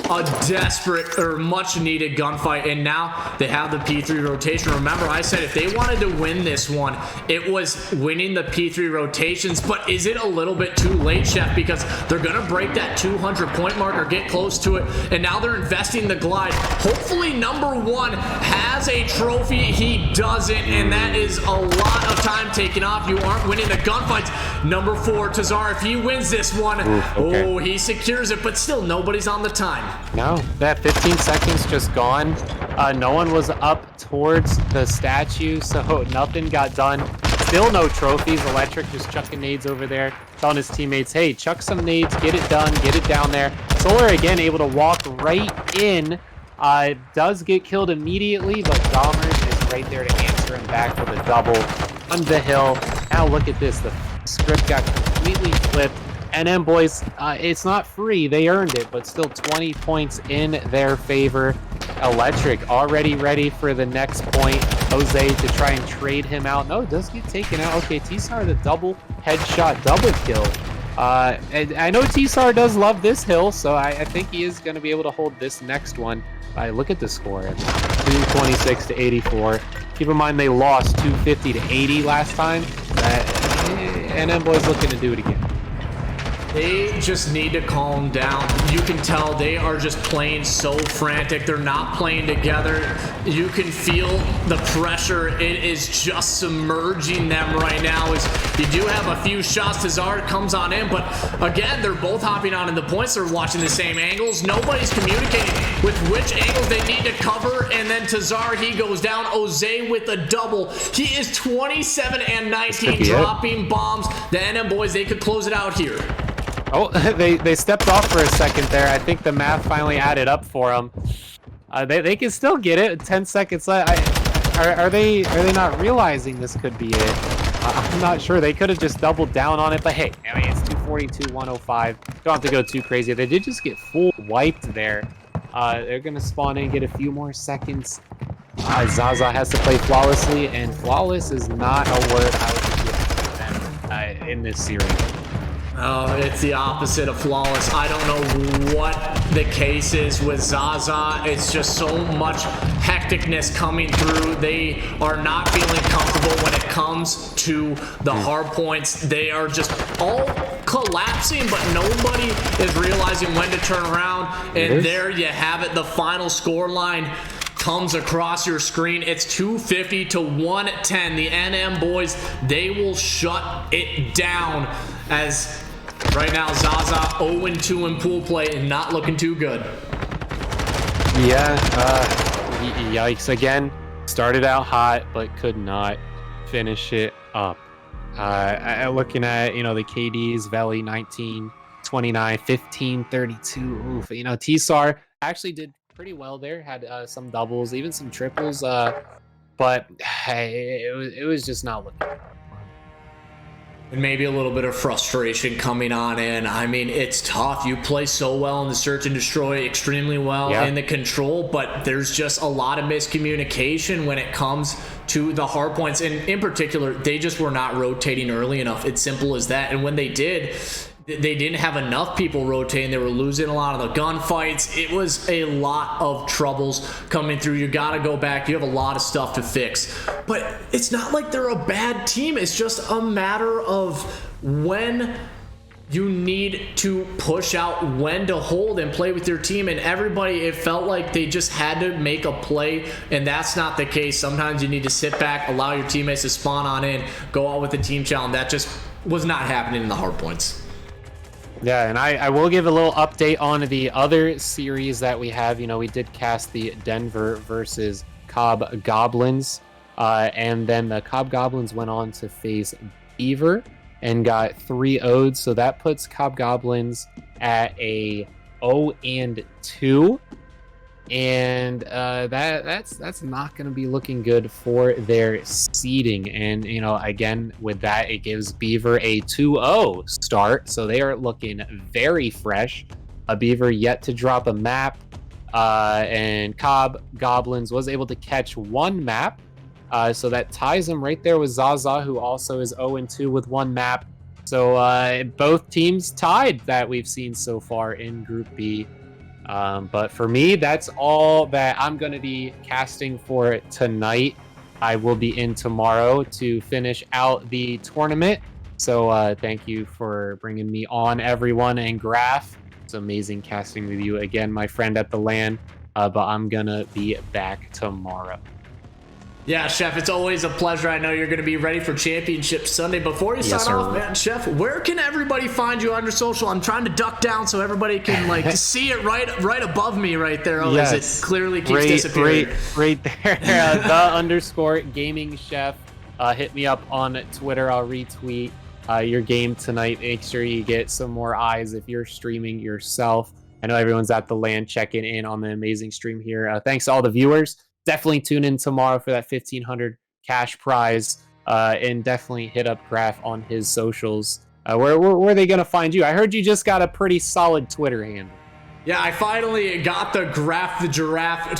a desperate or much needed gunfight, and now they have the P3 rotation. Remember, I said if they wanted to win this one, it was winning the P3 rotations, but is it a little bit too late, Chef? Because they're gonna break that 200 point mark or get close to it, and now they're investing the glide. Hopefully number 1 has a trophy. He doesn't, and that is a lot of time taken off. You aren't winning the gunfights. Number 4, Tazar, if he wins this one, okay. Oh, he secures it, but still nobody's on the time. No, that 15 seconds just gone. No one was up towards the statue, so nothing got done. Still no trophies. Electric just chucking nades over there, telling his teammates, hey, chuck some nades, get it done, get it down there. Solar again able to walk right in. Does get killed immediately, but Dahmers is right there to answer him back with a double on the hill. Now look at this. The script got completely flipped. NM boys, it's not free. They earned it, but still 20 points in their favor. Electric already ready for the next point. Jose to try and trade him out. No, it does get taken out. Okay, Tsar the double headshot, double kill. And I know Tsar does love this hill, so I think he is going to be able to hold this next one. Look at the score. 226 to 84. Keep in mind they lost 250 to 80 last time. NM boys looking to do it again. They just need to calm down. You can tell they are just playing so frantic. They're not playing together. You can feel the pressure. It is just submerging them right now. As you do have a few shots. Tazar comes on in, but again, they're both hopping on in the points. They're watching the same angles. Nobody's communicating with which angles they need to cover. And then Tazar, he goes down. Jose with a double. He is 27 and 19, dropping bombs. The NM boys, they could close it out here. Oh, they stepped off for a second there. I think the math finally added up for them. They can still get it. 10 seconds left. Are they not realizing this could be it? I'm not sure. They could have just doubled down on it, but hey, I mean, it's 242, 105. Don't have to go too crazy. They did just get full wiped there. They're going to spawn in, get a few more seconds. Zaza has to play flawlessly, and flawless is not a word I would give them in this series. Oh, it's the opposite of flawless. I don't know what the case is with Zaza. It's just so much hecticness coming through. They are not feeling comfortable when it comes to the hard points. They are just all collapsing, but nobody is realizing when to turn around. And there you have it. The final score line comes across your screen. It's 250 to 110. The NM boys, they will shut it down as right now Zaza 0-2 in pool play and not looking too good. Yeah, yikes again. Started out hot, but could not finish it up. Looking at, the KDs, Veli 19, 29, 15, 32. Oof, Tsar actually did pretty well there. Had some doubles, even some triples. But hey, it was just not looking good. And maybe a little bit of frustration coming on in. I mean, it's tough. You play so well in the search and destroy, extremely well in the control, but there's just a lot of miscommunication when it comes to the hard points. And in particular, they just were not rotating early enough. It's simple as that. And when they did, they didn't have enough people rotating. They were losing a lot of the gunfights. It was a lot of troubles coming through. You got to go back. You have a lot of stuff to fix. But it's not like they're a bad team. It's just a matter of when you need to push out, when to hold and play with your team. And everybody, it felt like they just had to make a play, and that's not the case. Sometimes you need to sit back, allow your teammates to spawn on in, go out with the team challenge. That just was not happening in the hard points. Yeah, and I will give a little update on the other series that we have. You know, we did cast the Denver versus Cobb Goblins, and then the Cobb Goblins went on to face Beaver and got 3-0'd, so that puts Cobb Goblins at a 0-2, and that's not going to be looking good for their seeding. And you know, again, with that, it gives Beaver a 2-0 start, so they are looking very fresh. Beaver yet to drop a map, and Cobb Goblins was able to catch one map, so that ties them right there with Zaza, who also is 0-2 with one map. So both teams tied that we've seen so far in Group B. But for me, that's all that I'm going to be casting for tonight. I will be in tomorrow to finish out the tournament. So thank you for bringing me on, everyone. And Graf, it's amazing casting with you again, my friend at the LAN. But I'm going to be back tomorrow. Yeah, Chef, it's always a pleasure. I know you're going to be ready for Championship Sunday. Before you sign off, man, Chef, where can everybody find you on your social? I'm trying to duck down so everybody can like see it right above me right there. Oh, yes. As it clearly keeps disappearing. Right there. _gaming chef. Hit me up on Twitter. I'll retweet your game tonight. Make sure you get some more eyes if you're streaming yourself. I know everyone's at the LAN checking in on the amazing stream here. Thanks to all the viewers. Definitely tune in tomorrow for that 1,500 cash prize, and definitely hit up Graf on his socials. Where are they going to find you? I heard you just got a pretty solid Twitter handle. Yeah, I finally got the Graf the Giraffe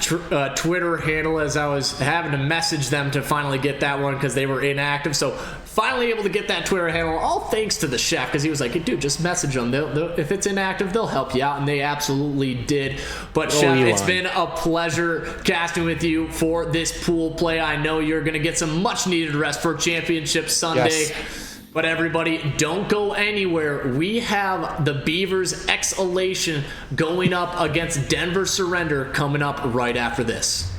Twitter handle, as I was having to message them to finally get that one because they were inactive. So finally able to get that Twitter handle, all thanks to the chef, because he was like, hey, dude, just message them. If it's inactive, they'll help you out, and they absolutely did. But Chef, it's been a pleasure casting with you for this pool play. I know you're going to get some much-needed rest for Championship Sunday. Yes. But everybody, don't go anywhere. We have the Beavers Exhalation going up against Denver Surrender coming up right after this.